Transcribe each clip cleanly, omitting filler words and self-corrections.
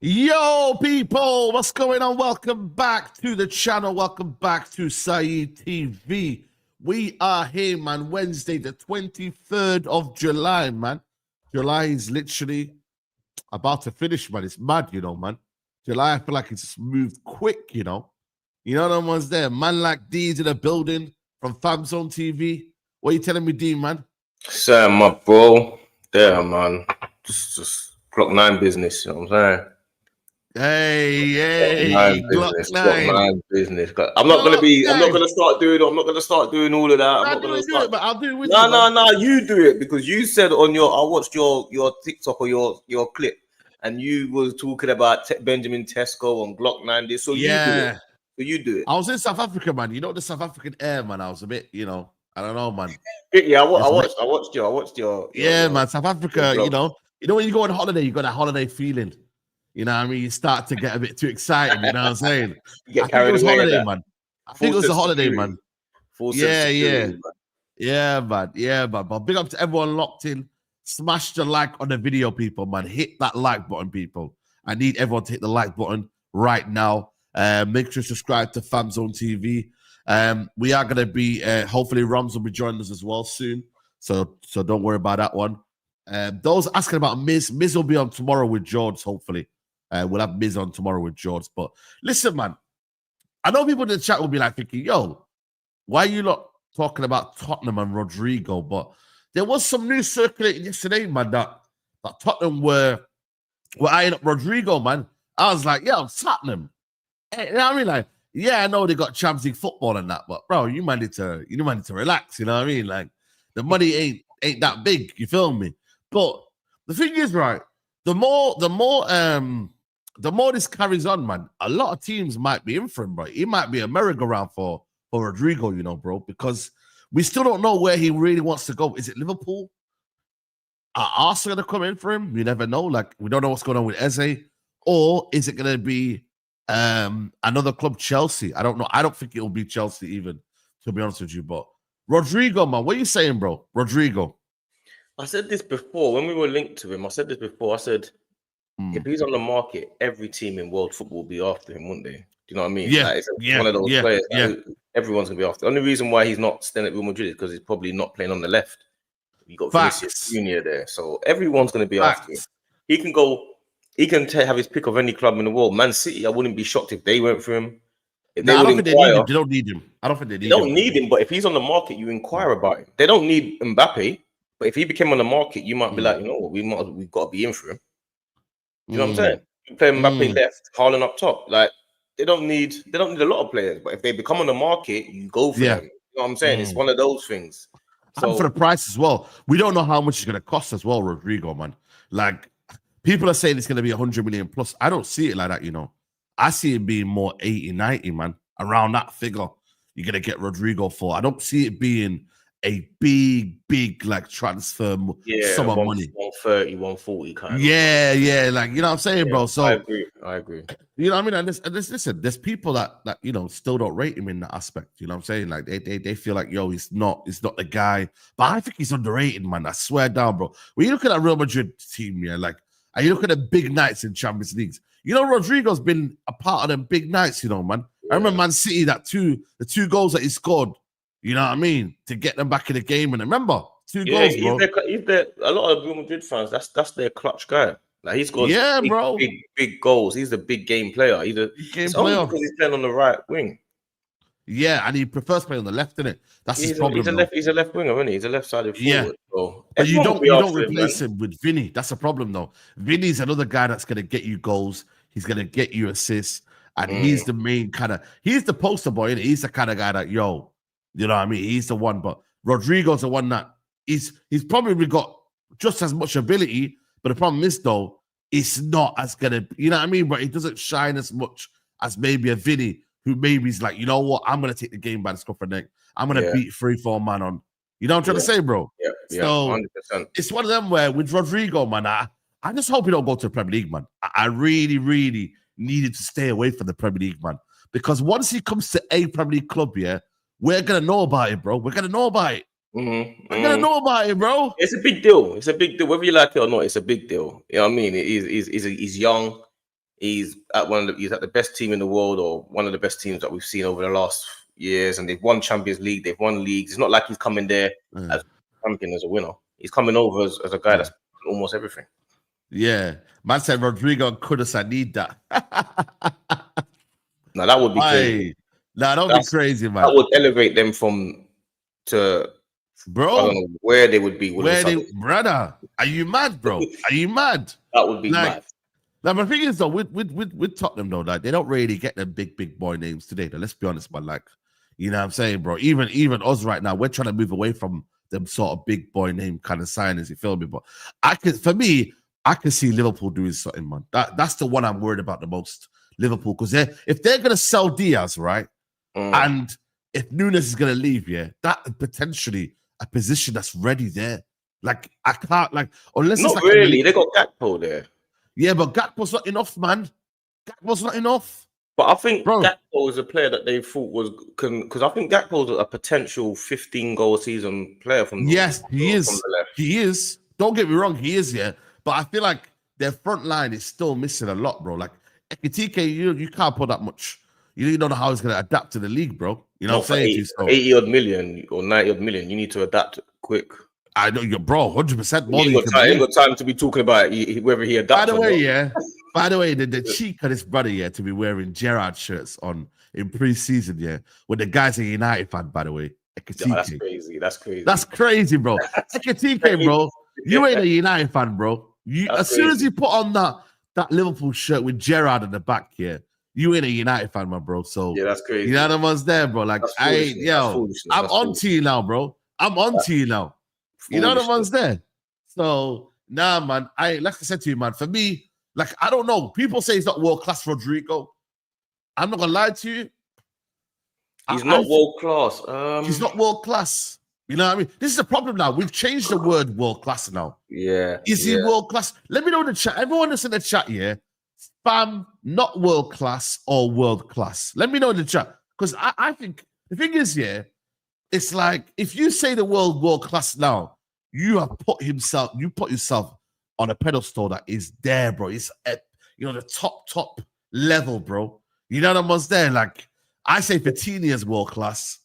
Yo, people, what's going on? Welcome back to the channel. Welcome back to Saeed TV. We are here, man, Wednesday, the 23rd of July, man. July is literally about to finish, man. It's mad, man. July, I feel like it's moved quick, You know them ones there. Man like D's in the building from Famzone TV. What are you telling me, D, man? Sam, my bro. There, man. Just Glock 9 business, you know what I'm saying? Hey, Glock 9 business. I'm not gonna start doing all of that. I'm not gonna do it, but I'll do it with you. No, you do it, because you said on I watched your TikTok or your clip, and you was talking about Benjamin Tesco and Glock 9 this. So yeah. You do it. I was in South Africa, man. You know the South African air, man. I was a bit, I don't know, man. Yeah, I watched your man. South Africa, you know when you go on holiday, you got that holiday feeling. You know what I mean? You start to get a bit too excited, you know what I'm saying? You get carried away. Holiday, man. I think it was a holiday, man. Yeah, man. But big up to everyone locked in. Smash the like on the video, people, man. Hit that like button, people. I need everyone to hit the like button right now. Make sure to subscribe to Famzone TV. We are going to be, hopefully Roms will be joining us as well soon. So don't worry about that one. Those asking about Miz will be on tomorrow with George, hopefully. We'll have Miz on tomorrow with George. But listen, man, I know people in the chat will be like thinking, yo, why are you not talking about Tottenham and Rodrygo? But there was some news circulating yesterday, man, that Tottenham were eyeing up Rodrygo, man. I was like, yo, Tottenham. Hey, you know what I mean? Like, yeah, I know they got Champions League football and that, but bro, you might need to relax, you know what I mean? Like, the money ain't that big, you feel me? But the thing is, right, the more this carries on, man, a lot of teams might be in for him, bro. He might be a merry-go-round for Rodrygo, bro, because we still don't know where he really wants to go. Is it Liverpool? Are Arsenal going to come in for him? You never know. Like, we don't know what's going on with Eze. Or is it going to be another club, Chelsea? I don't know. I don't think it will be Chelsea even, to be honest with you. But Rodrygo, man, what are you saying, bro? Rodrygo. I said this before when we were linked to him. I said if he's on the market, every team in world football will be after him, wouldn't they? Do you know what I mean? Yeah, like, it's one of those players. Everyone's gonna be after. The only reason why he's not staying at Real Madrid is because he's probably not playing on the left. You got Vinicius Junior there, so everyone's gonna be after him. He can go. He can have his pick of any club in the world. Man City, I wouldn't be shocked if they went for him. I don't think they need him. They don't need him. I don't think they don't need him. But if he's on the market, you inquire about him. They don't need Mbappe. But if he became on the market, you might be like, you know what, we've got to be in for him. You know what I'm saying? You play Mbappe left, Haaland up top. Like, they don't need a lot of players. But if they become on the market, you go for them. You know what I'm saying? It's one of those things. So, and for the price as well. We don't know how much it's going to cost as well, Rodrygo, man. Like, people are saying it's going to be 100 million plus. I don't see it like that, I see it being more 80, 90, man. Around that figure, you're going to get Rodrygo for. I don't see it being a big like transfer sum of money. 130, 140 kind of. Yeah. Like, you know what I'm saying, bro? So I agree. You know what I mean? And listen, there's people that still don't rate him in that aspect. You know what I'm saying? Like they feel like, yo, he's not the guy. But I think he's underrated, man. I swear down, bro. When you look at that Real Madrid team, like, and you look at the big nights in Champions Leagues, Rodrygo's been a part of them big nights, man. Yeah. I remember Man City, the two goals that he scored. You know what I mean? To get them back in the game. And remember, 2 goals, bro. A lot of Real Madrid fans, that's their clutch guy. Like, he's got big goals. He's a big game player. He's a game player because he's playing on the right wing. Yeah, and he prefers playing on the left, innit? That's his problem. He's a left winger, isn't he? He's a left-sided forward. Yeah. So but you don't replace him with Vinny. That's a problem, though. Vinny's another guy that's going to get you goals. He's going to get you assists. And he's the main he's the poster boy, innit? He's the kind of guy that, you know what I mean? He's the one, but Rodrygo's the one that he's probably got just as much ability, but the problem is, though, it's not as gonna, you know what I mean? But he doesn't shine as much as maybe a Vinny, who maybe is like, you know what, I'm gonna take the game by the scruff of the neck. I'm gonna beat 3-4 man on. You know what I'm trying to say, bro? Yeah, so 100%. It's one of them where with Rodrygo, man, I just hope he don't go to the Premier League, man. I really needed to stay away from the Premier League, man. Because once he comes to a Premier League club, we're going to know about it, bro. We're going to know about it. We're going to know about it, bro. It's a big deal. It's a big deal. Whether you like it or not, it's a big deal. You know what I mean? He's young. He's at the best team in the world, or one of the best teams that we've seen over the last years, and they've won Champions League, they've won leagues. It's not like he's coming there as a champion, as a winner. He's coming over as a guy that's almost everything. Yeah, man said Rodrygo and Kudus, I need that. Now that would be crazy. Nah, that would be crazy, man. That would elevate them to bro. I don't know where they would be. Brother, are you mad, bro? Are you mad? That would be mad. Now, my thing is though, with Tottenham though, like they don't really get the big boy names today. Though, let's be honest, man. Like, you know what I'm saying, bro? Even us right now, we're trying to move away from them sort of big boy name kind of signings. You feel me? But I can see Liverpool doing something, man. That's the one I'm worried about the most. Liverpool, because if they're gonna sell Diaz, right, and if Nunes is gonna leave, that potentially a position that's ready there. Like I can't unless not it's really. They got Gakpo there. Yeah, but Gakpo's not enough, man. Gakpo's not enough. But I think Gakpo is a player that they thought was because I think Gakpo's a potential 15-goal season player from the he is. From the left. He is. Don't get me wrong, he is. Yeah, but I feel like their front line is still missing a lot, bro. Like Ekitike, you can't put that much. You don't know how he's going to adapt to the league, bro. You know what I'm saying? 80-odd million or 90-odd million. You need to adapt quick. I know you're, bro, 100% more. He ain't got time to be talking about whether he adapts. By the way, the cheek of this brother, to be wearing Gerrard shirts in pre-season, when the guy's a United fan, by the way. That's crazy. That's crazy, bro. Ekitike, bro. You ain't a United fan, bro. Soon as you put on that Liverpool shirt with Gerrard in the back here, you ain't a United fan, my bro. So that's crazy. You know the ones there, bro. Like I'm on to you now, bro. I'm on to you now. You know the ones there. So nah, man. Like I said to you, man. For me, like I don't know. People say he's not world class, Rodrygo. I'm not gonna lie to you. He's not world class. He's not world class. You know what I mean? This is the problem now. We've changed the word world class now. Yeah. Is he world class? Let me know in the chat. Everyone that's in the chat here, spam not world class or world class. Let me know in the chat. Because I think the thing is, it's like if you say the word world class now, you put yourself on a pedestal that is there, bro. It's at the top level, bro. You know what I'm there? Like I say Vitinha's world class.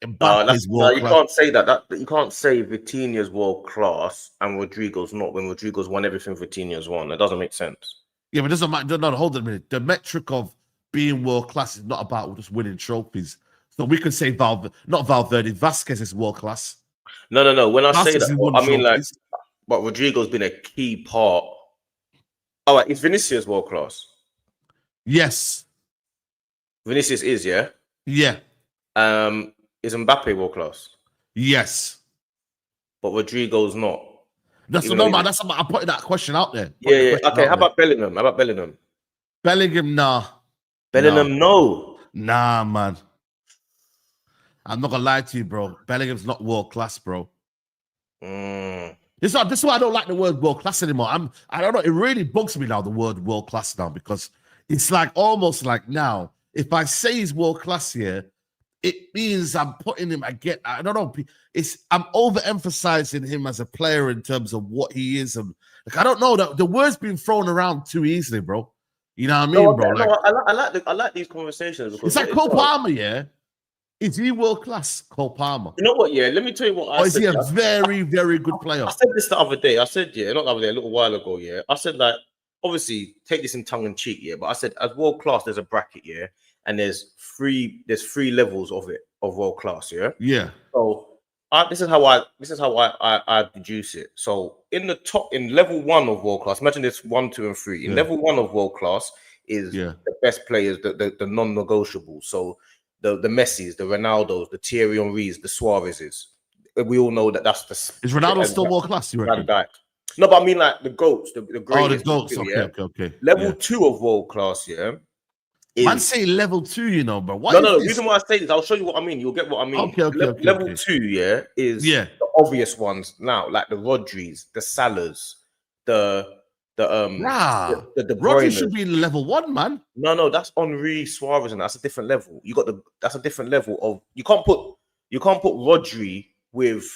You can't say that. You can't say Vitinha's world class and Rodrygo's not when Rodrygo's won everything Vitinha's won. That doesn't make sense. Yeah, but it doesn't matter. No, hold on a minute. The metric of being world class is not about just winning trophies. So we can say not Valverde, Vasquez is world class. No. When I say that, I mean like, but Rodrygo's been a key part. All right, is Vinicius world class? Yes. Vinicius is, yeah? Yeah. Is Mbappe world class? Yes. But Rodrygo's not. I'm putting that question out there. Yeah. Okay, how about Bellingham? Bellingham, nah. Bellingham, no. Nah, man. I'm not gonna lie to you, bro. Bellingham's not world class, bro. This is why I don't like the word world class anymore. I don't know. It really bugs me now, the word world class now, because it's like almost like now, if I say he's world class here, it means I'm putting him again. I don't know. I'm overemphasizing him as a player in terms of what he is, and like I don't know that the word's been thrown around too easily, bro. You know what I mean, bro? I like these conversations because it's like Cole Palmer, yeah. Is he world class, Cole Palmer? You know what? Yeah, let me tell you what I said. Or is he a very, very good player? I said this the other day. I said, not the other day, a little while ago. Yeah, I said like, obviously, take this in tongue in cheek. Yeah, but I said as world class, there's a bracket. Yeah, and there's three levels of world class. Yeah. Yeah. So this is how I deduce it. So in level 1 of world class, imagine this 1, 2, and 3. In level 1 of world class is the best players, the non-negotiables. So the Messis, the Ronaldos, the Thierry Henrys, the Suarezes. We all know that's the. Is Ronaldo still world class? You reckon? No, but I mean like the goats, the greatest. Oh, the goats. Okay. Level 2 of world class, yeah. Man, say level 2, you know, bro. No. The reason why I say this, I'll show you what I mean. You'll get what I mean. Okay. Level 2, yeah, is the obvious ones now, like the Rodrys, the Salahs, the Rodri should be level 1, man. No, that's Henry, Suarez, and that's a different level. That's a different level of you can't put Rodri with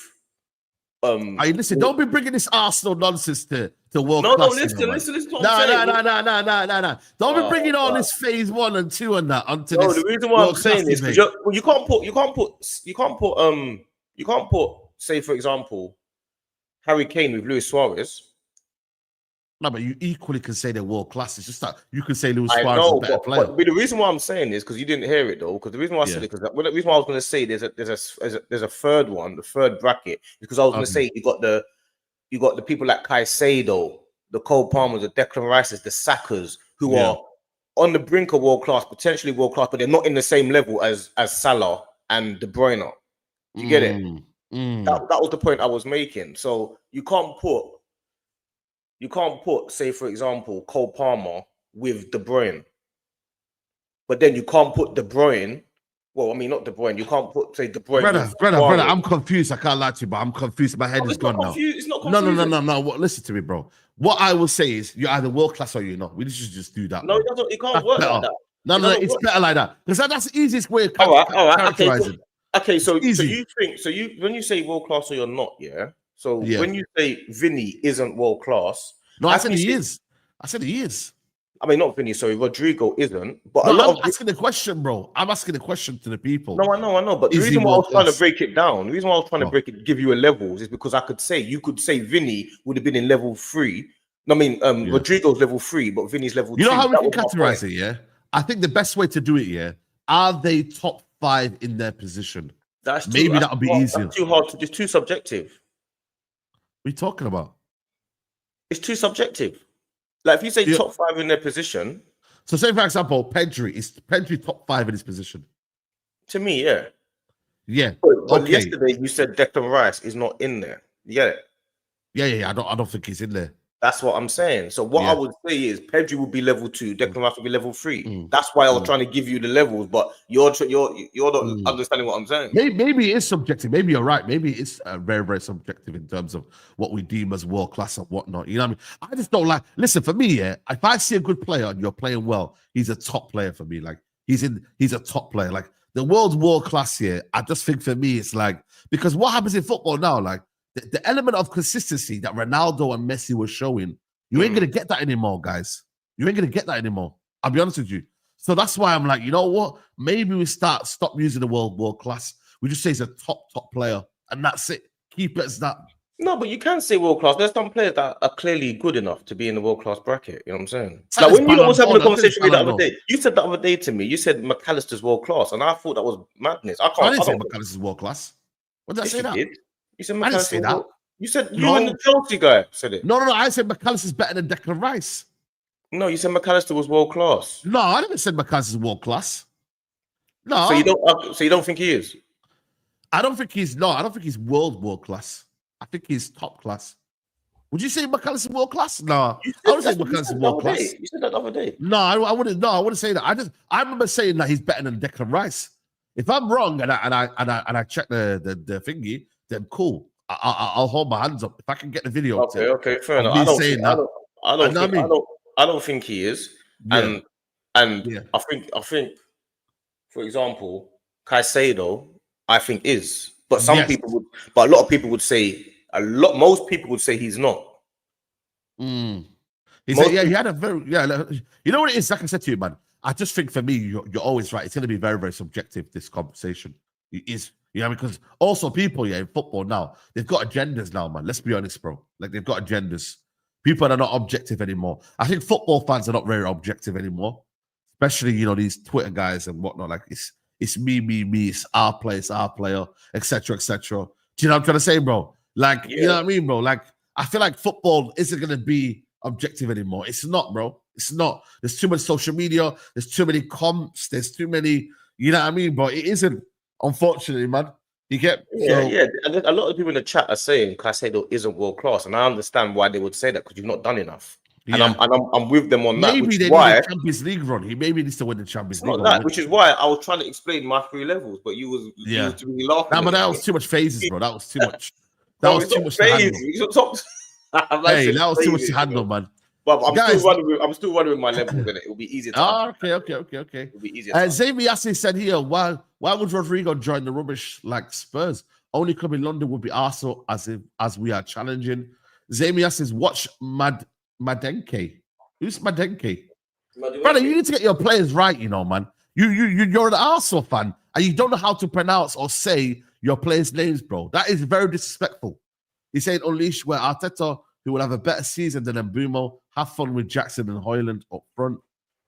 Hey, listen, don't be bringing this Arsenal nonsense to world no, class. listen to what No. I'm saying. Don't be bringing all this phase 1 and 2 and that onto No, this. the reason why I'm saying this because you can't put, say for example, Harry Kane with Luis Suarez. No, but you equally can say they're world class. It's just that you can say Luis Suarez I know, is a better player. But the reason why I'm saying this because you didn't hear it though. Because the reason why I said it because the reason why I was going to say there's a third one, the third bracket, because I was going to say you got the people like Caicedo, the Cole Palmers, the Declan Rices, the Sakas, who are on the brink of world class, potentially world class, but they're not in the same level as Salah and De Bruyne. You get it? That was the point I was making. So you can't put, say, for example, Cole Palmer with De Bruyne. But then you can't put De Bruyne. Well, I mean, not De Bruyne. You can't put, say, De Bruyne. Brother, I'm confused. I can't lie to you, but I'm confused. My head is gone now. It's not confusing. No. Listen to me, bro. What I will say is you're either world class or you're not. We should just do that. No, it can't work like that. No, it's better like that. Because that's the easiest way of all right. characterizing. Okay, so when you say world class or you're not, So when you say Vinny isn't world class, no, I said he is. I mean, not Vinny. Sorry, Rodrygo isn't. But I'm asking the question, bro. I'm asking the question to the people. No, I know. But the reason why I was trying to break it down, give you a levels, is because you could say Vinny would have been in level 3. I mean, Rodrygo's level 3, but Vinny's level 2. You know how we can categorize it? Yeah, I think the best way to do it. Yeah, are they top 5 in their position? Maybe that'll be easier. That's too hard. It's too subjective. What are you talking about? It's too subjective. Like if you say top 5 in their position. So say for example, Pedri is top 5 in his position. To me, yeah. Yeah. But yesterday you said Declan Rice is not in there. You get it? Yeah. I don't think he's in there. That's what I'm saying. So what I would say is Pedri would be level 2, Declan Rice would be level 3. That's why I was trying to give you the levels, but you're not understanding what I'm saying. Maybe it is subjective. Maybe you're right. Maybe it's very, very subjective in terms of what we deem as world class and whatnot. You know what I mean? I just don't like. Listen, for me, if I see a good player and you're playing well, he's a top player for me. Like he's a top player. Like the world's world class here. I just think for me, it's like because what happens in football now, like. The element of consistency that Ronaldo and Messi were showing, you ain't going to get that anymore, guys. You ain't going to get that anymore. I'll be honest with you. So that's why I'm like, you know what? Maybe we stop using the world class. We just say he's a top player, and that's it. Keep it as that. No, but you can say world class. There's some players that are clearly good enough to be in the world class bracket. You know what I'm saying? Like when you was having a conversation with me the other day, you said the other day to me, you said McAllister's world class, and I thought that was madness. I didn't say McAllister's world class. What did I say that? You said I didn't say that. You said you and the Chelsea guy said it. No. I said McAllister's better than Declan Rice. No, you said McAllister was world class. No, I never said McAllister's world class. No. So you don't think he is? I don't think he's world class. I think he's top class. Would you say McAllister's world class? No. I would say McAllister's world class. You said that the other day. No, I wouldn't. No, I wouldn't say that. I remember saying that he's better than Declan Rice. If I'm wrong and I check the thingy, then cool. I'll hold my hands up if I can get the video. Okay, fair enough. I don't think he is. Yeah. And I think, for example, Caicedo, I think is. But a lot of people would say most people would say he's not. He had a very you know what it is? Like I said to you, man. I just think for me, you're always right. It's going to be very, very subjective, this conversation. It is. Because also people, in football now, they've got agendas now, man. Let's be honest, bro. Like, they've got agendas. People are not objective anymore. I think football fans are not very objective anymore. Especially, these Twitter guys and whatnot. Like, it's me, it's our player, etc., etc. Do you know what I'm trying to say, bro? Like, you know what I mean, bro? Like, I feel like football isn't going to be objective anymore. It's not, bro. It's not. There's too much social media. There's too many comps. There's too many, you know what I mean? But it isn't, unfortunately, man. You get yeah. And a lot of people in the chat are saying Caicedo isn't world class, and I understand why they would say that because you've not done enough. Yeah. And I'm with them on that. Maybe they need a Champions League run. He maybe needs to win the Champions League. Which is why I was trying to explain my 3 levels, but you was really laughing. Nah, but that was too much phases, bro. That was too much. That was too much to handle. Hey, that was too much to handle, man. But I'm still running with my levels in it. It'll be easier. Okay. It'll be easier. Xavier Yassi said here, why would Rodrygo join the rubbish like Spurs? Only club in London would be Arsenal as we are challenging. Zamia says, watch Madenke. Who's Madenke? Brother, you need to get your players right, you know, man. You're an Arsenal fan and you don't know how to pronounce or say your players' names, bro. That is very disrespectful. He's saying Unleash where Arteta, who will have a better season than Mbumo, have fun with Jackson and Højlund up front.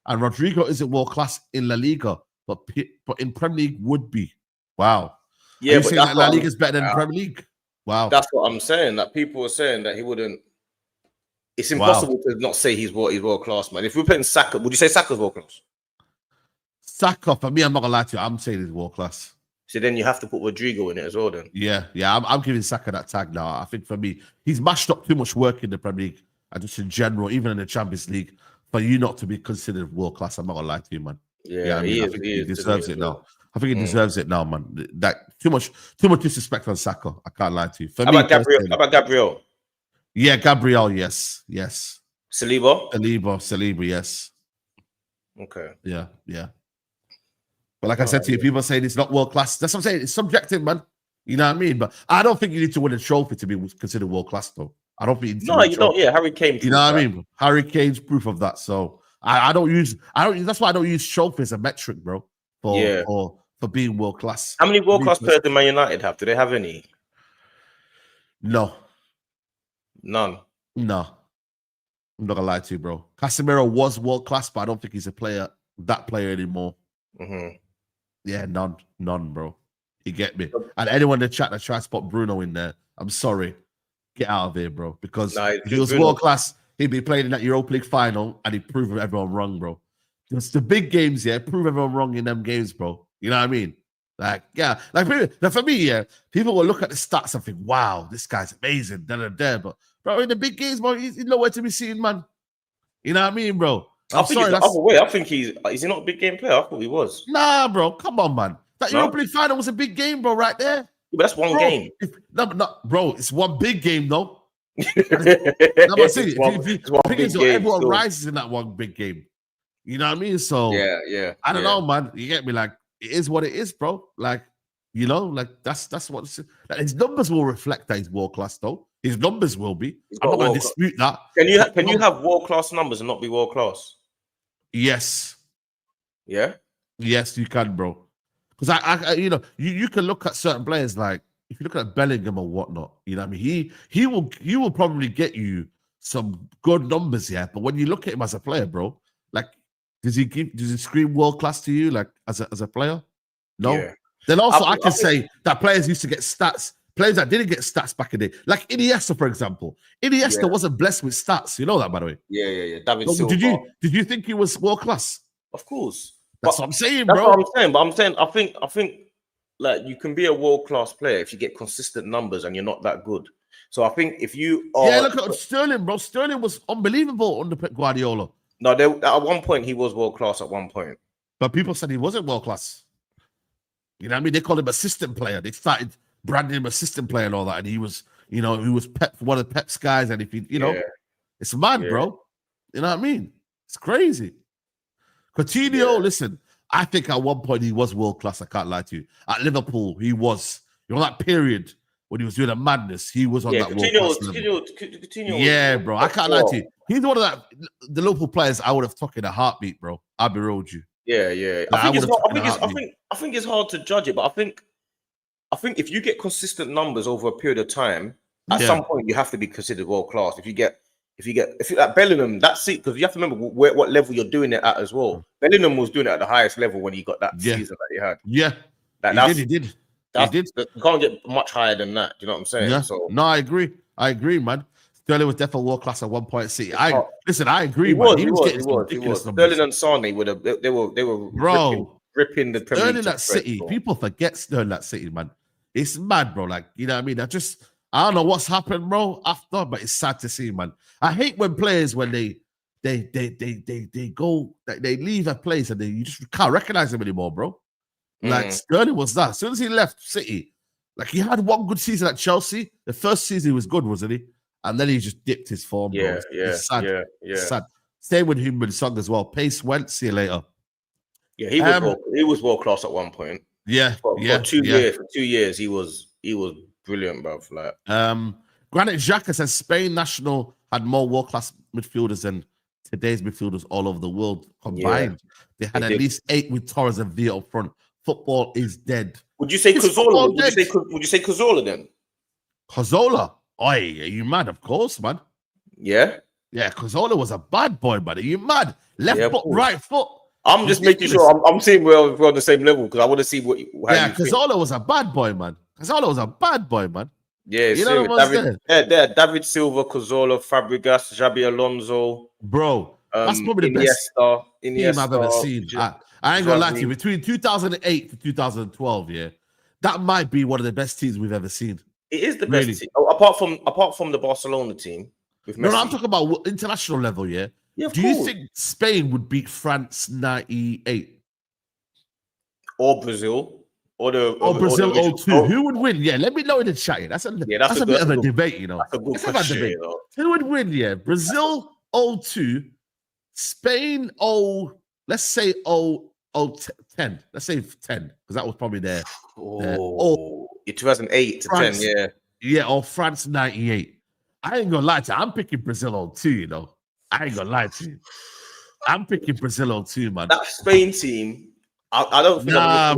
And Rodrygo isn't world class in La Liga, but in Premier League would be. Wow. Yeah, are you saying that La Liga is better than Premier League? Wow. That's what I'm saying. That people are saying that he wouldn't. It's impossible to not say he's world class, man. If we're playing Saka, would you say Saka's world class? Saka, for me, I'm not gonna lie to you. I'm saying he's world class. So then you have to put Rodrygo in it as well. Then yeah, I'm giving Saka that tag now. I think for me, he's mashed up too much work in the Premier League and just in general, even in the Champions League, for you not to be considered world class. I'm not gonna lie to you, man. Yeah, I think he deserves it now. I think he deserves it now, man. That too much disrespect on Saka. I can't lie to you. For How me, about Gabriel? How about Gabriel? Yeah, Gabriel. Yes. Saliba, yes. Okay. Yeah. But like I said to you, people are saying it's not world class. That's what I'm saying. It's subjective, man. You know what I mean? But I don't think you need to win a trophy to be considered world class, though. I don't think you need to you don't. Yeah, Harry Kane. You know what I mean? Harry Kane's proof of that. So I don't use. That's why I don't use trophy as a metric, bro. For being world class. How many world class players do Man United have? Do they have any? No. None. No. I'm not gonna lie to you, bro. Casemiro was world class, but I don't think he's that player anymore. Mm-hmm. Yeah, none, bro. You get me? And anyone in the chat that tries to put Bruno in there, I'm sorry. Get out of here, bro. Because if he was world class, he'd be playing in that Europa League final and he'd prove everyone wrong, bro. It's the big games, yeah, prove everyone wrong in them games, bro. You know what I mean? Like, yeah. Like, for me, yeah, people will look at the stats and think, wow, this guy's amazing, but bro, in the big games, bro, he's nowhere to be seen, man. You know what I mean, bro? I think it's the other way. I think is he not a big game player? I thought he was. Nah, bro. Come on, man. That Europa League final was a big game, bro, right there. Yeah, but that's one game. Bro, it's one big game, though. I'm saying, everyone rises in that one big game. You know what I mean? So yeah. I don't know, man. You get me? Like, it is what it is, bro. Like, you know, like that's what his numbers will reflect that he's world class, though. His numbers will be. I'm not going to dispute that. Can you have world class numbers and not be world class? Yes. Yeah. Yes, you can, bro. Because I you know, you can look at certain players like if you look at Bellingham or whatnot. You know what I mean? He will probably get you some good numbers, yeah. But when you look at him as a player, bro, like does he scream world class to you, like as a player? No. Yeah. Then also I can say that players used to get stats. Players that didn't get stats back in the day, like Iniesta, for example. Iniesta wasn't blessed with stats. You know that, by the way. Yeah. David Silva. Did you think he was world class? Of course. That's what I'm saying, bro. That's what I'm saying. But I'm saying, I think, like you can be a world class player if you get consistent numbers and you're not that good. So I think if you are, look at Sterling, bro. Sterling was unbelievable under Guardiola. No, at one point he was world class. At one point, but people said he wasn't world class. You know what I mean? They called him assistant player. They started branding him assistant player and all that, and he was Pep, one of Pep's guys. And if it's mad, bro. You know what I mean? It's crazy. Coutinho, listen, I think at one point he was world class. I can't lie to you. At Liverpool, he was. You know that period when he was doing a madness, he was on that world class level. Coutinho, bro. I can't lie to you. He's one of the Liverpool players I would have took in a heartbeat, bro. I'll be real with you. Yeah. I think it's hard to judge it, but I think if you get consistent numbers over a period of time, at some point you have to be considered world class. If you like Bellingham, that's it, because you have to remember what level you're doing it at as well. Bellingham was doing it at the highest level when he got that season that he had. Yeah, he did. You can't get much higher than that. Do you know what I'm saying? Yeah. So no, I agree, man. Sterling was definitely world class at one point. I agree. He was. Sterling and Sane they were ripping the Premier League at City. Bro. People forget Sterling at City, man. It's mad, bro. Like, you know what I mean? I don't know what's happened, bro, after, but it's sad to see, man. I hate when players, when they go, they leave a place and you just can't recognize them anymore, bro. Like Sterling was that. As soon as he left City, like he had one good season at Chelsea. The first season he was good, wasn't he? And then he just dipped his form, bro. It's sad. It's sad. Same with him with Song as well. Pace went. See you later. Yeah, he was world class at one point. Yeah, for 2 years. For 2 years, he was brilliant, bro. Like, Granite Xhaka says Spain national had more world-class midfielders than today's midfielders all over the world combined. They had at least 8 with Torres and Villa up front. Football is dead. Would you say Cazorla? Would you say Cazorla then? Cazorla? Oi, are you mad? Of course, man. Yeah? Yeah, Cazorla was a bad boy, man. Are you mad? Left foot, right foot. I'm just making sure I'm seeing we're on the same level because I want to see what. Cazorla was a bad boy, man. Cazorla was a bad boy, man. Yeah, you know David Silva, Cazorla, Fabregas, Xabi Alonso, bro. That's probably the best team I've ever seen. I ain't gonna lie to you. Between 2008 to 2012, yeah, that might be one of the best teams we've ever seen. It is the best team, apart from the Barcelona team. With Messi. No, I'm talking about international level, yeah. Do you think Spain would beat France 98 or Brazil? Or Brazil 02. Who would win? Yeah, let me know in the chat. That's a bit of a debate, you know. That's a good question. Debate. Who would win? Yeah, Brazil 02, Spain let's say 10. Let's say 10 because that was probably their 2008 to France, 10. Yeah, yeah, or France 98. I ain't gonna lie to you. I'm picking Brazil 02. You know, I ain't gonna lie to you. I'm picking Brazil 02, man. That Spain team. I don't think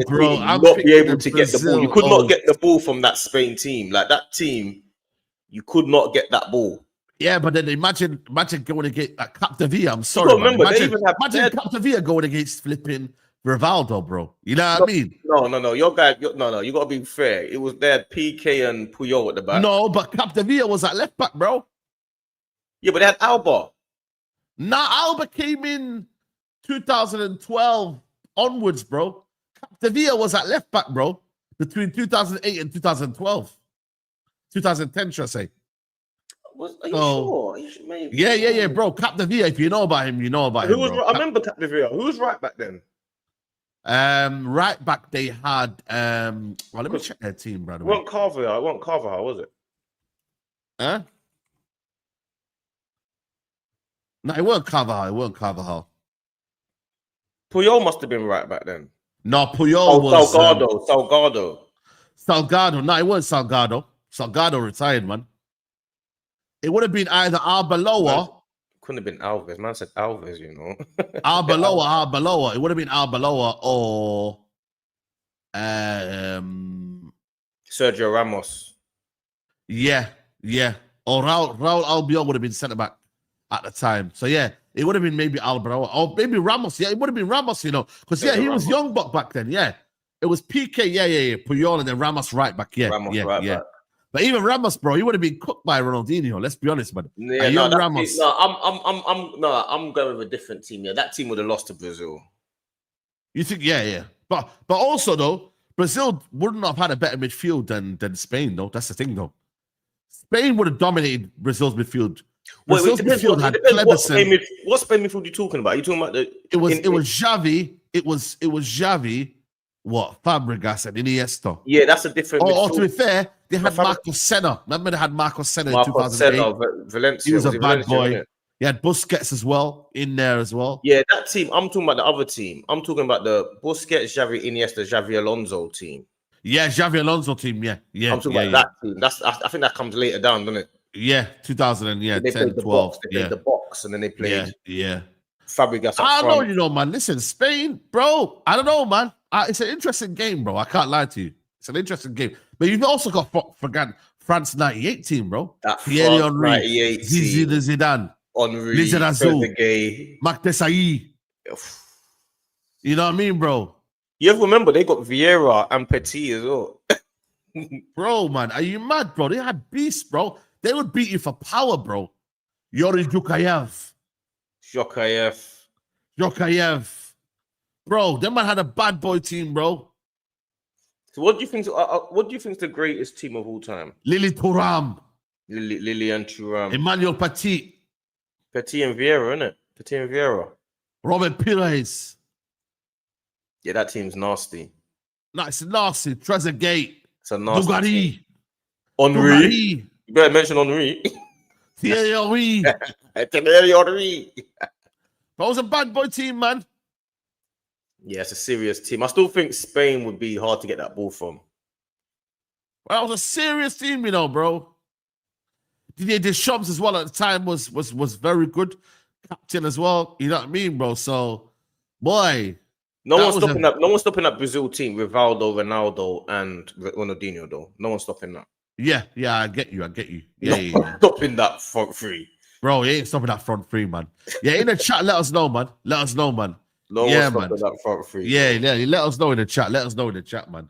bro, I'm not be able to get the ball. You could not get the ball from that Spain team. Like that team, you could not get that ball. Yeah, but then imagine going against Capdevila. I'm sorry, imagine Capdevila going against flipping Rivaldo, bro. You know what I mean? No. Your guy, you got to be fair. It was there PK and Puyol at the back. No, but Capdevila was at left back, bro. Yeah, but they had Alba. Nah, Alba came in 2012 onwards, bro. Capdevila was at left back, bro, between 2008 and 2012. 2010, should I say. Are you sure? Yeah, bro. Capdevila, if you know about him, you know about him. I remember Capdevila. Who was right back then? Right back they had well, let me check their team, brother. It wasn't Carvajal, was it? Huh? No, it wasn't Carvajal. Puyol must have been right back then. No, Puyol was Salgado. No, it wasn't Salgado. Salgado retired, man. It would have been either Arbeloa. Couldn't have been Alves. Man said Alves, you know. Arbeloa. It would have been Arbeloa or Sergio Ramos. Yeah. Or Raul Albiol would have been centre back at the time. So yeah, it would have been maybe Arbeloa or maybe Ramos. Yeah, it would have been Ramos, you know, because he was young back then. Yeah, it was PK. Yeah. Puyol and then Ramos right back. Yeah, back. But even Ramos, bro, he would have been cooked by Ronaldinho. Let's be honest, man. Yeah, Ramos. I'm going with a different team. Yeah, that team would have lost to Brazil. You think? Yeah. But also though, Brazil wouldn't have had a better midfield than Spain, though. That's the thing, though. Spain would have dominated Brazil's midfield. Brazil's midfield had Cleberson. What Spain midfield are you talking about? Are you talking about the? It was Xavi. It was Xavi. What? Fabregas and Iniesta. Yeah, that's a different. Or to be fair, they had Marcos Senna. Remember they had Marcos Senna in 2008. Valencia. He was a bad boy. He had Busquets as well in there as well. Yeah, that team. I'm talking about the other team. I'm talking about the Busquets, Xavi, Iniesta, Xavi Alonso team. Yeah, Xavi Alonso team. Yeah. I'm talking about that team. I think that comes later down, doesn't it? Yeah, 2000 and they 10, 12. They played the box, and then they played. Yeah. Fabregas. I don't know, you know, man. Listen, Spain, bro. I don't know, man. It's an interesting game, bro. I can't lie to you. It's an interesting game. But you've also got France 98 team, bro. That Thierry Henry, Zidane, Henry, Trezeguet, Marc Desailly. You know what I mean, bro? You ever remember they got Vieira and Petit as well? Bro, man, are you mad, bro? They had beasts, bro. They would beat you for power, bro. Yuri Gyokeres. Bro, them man had a bad boy team, bro. So what do you think? What do you think is the greatest team of all time? Lilian Thuram. Emmanuel Petit and Vieira, isn't it? Petit and Vieira. Robert Pires. Yeah, that team's nasty. No, it's nasty. Trezeguet. It's a nasty. Henry. You better mention Henry. Thierry Henry. That was a bad boy team, man. Yeah, it's a serious team. I still think Spain would be hard to get that ball from. Well, that was a serious team, you know, bro. Didier Deschamps as well at the time was very good. Captain as well. You know what I mean, bro? So, boy. No one's stopping that Brazil team, Rivaldo, Ronaldo, and Ronaldinho, though. No one's stopping that. Yeah, I get you. Yeah. Stopping that front three. Bro, he ain't stopping that front three, man. Yeah, in the chat, let us know, man. No one's stopping that front three. Yeah, let us know in the chat. Man.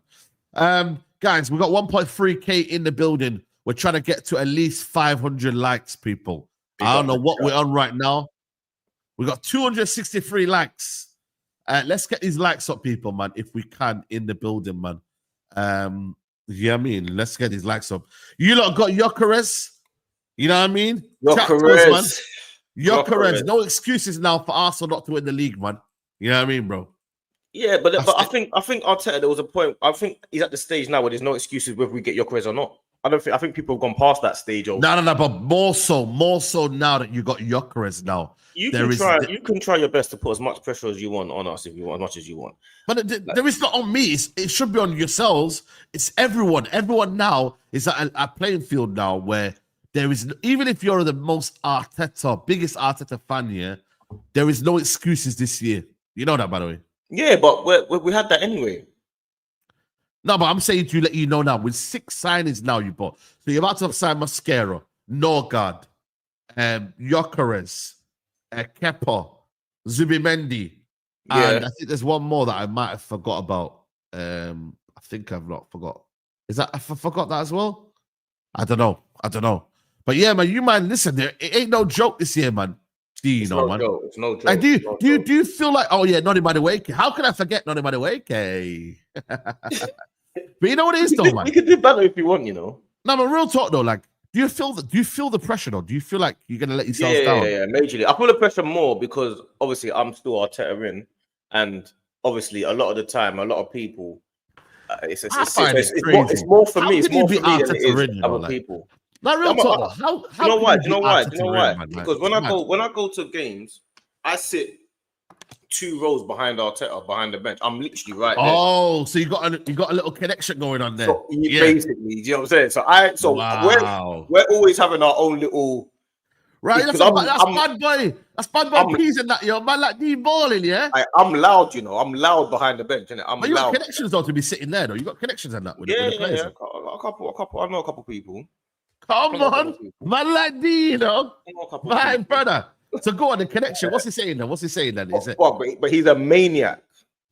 Guys, we got 1.3K in the building. We're trying to get to at least 500 likes, people. I don't know what we're on right now. We got 263 likes. Let's get these likes up, people, man, if we can, in the building, man. Yeah, I mean, let's get these likes up. You lot got Gyokeres. You know what I mean? Gyokeres. No excuses now for Arsenal not to win the league, man. You know what I mean, bro? Yeah, but I think Arteta, there was a point. I think he's at the stage now where there's no excuses whether we get Gyokeres or not. I think people have gone past that stage. No, but more so now that you got Gyokeres now. You can try your best to put as much pressure as you want on us if you want, as much as you want. But there is not on me. It should be on yourselves. It's everyone. Everyone now is at a playing field now where there is, even if you're the biggest Arteta fan here, there is no excuses this year. You know that, by the way. Yeah, but we had that anyway. No, but I'm saying to let you know now, with 6 signings now you bought. So you're about to sign Mascara, Norgard, Gyokeres, Kepa, Zubimendi. Yeah. And I think there's one more that I might have forgot about. I think I've not forgot. Is that I forgot that as well? I don't know. But yeah, man, listen, it ain't no joke this year, man. It's no joke. Like, do you feel like, oh yeah, Noni Madueke? How can I forget Noni Madueke? But you know what it is, though, man. You can do better if you want, you know. No, but real talk though, like, do you feel the pressure though? Do you feel like you're gonna let yourself down? Yeah, majorly. I feel the pressure more because obviously I'm still Arteta in, and obviously a lot of the time, a lot of people, it's more for me. It's more for me than it is other people. Like real talk. How do you know why? Because when I go to games, I sit 2 rows behind Arteta, behind the bench. I'm literally right there. Oh, so you got a little connection going on there. So, basically, do you know what I'm saying? Wow. we're always having our own little. Right, that's bad boy. That's bad boy peas and that, yo. Man, like D balling, yeah. I'm loud, you know. I'm loud behind the bench, innit? But you got connections though to be sitting there, though. You got connections and that with the players. Yeah. A couple. I know a couple people. Come on, man, like D, you know. My brother. So go on, the connection. What's he saying then? But he's a maniac.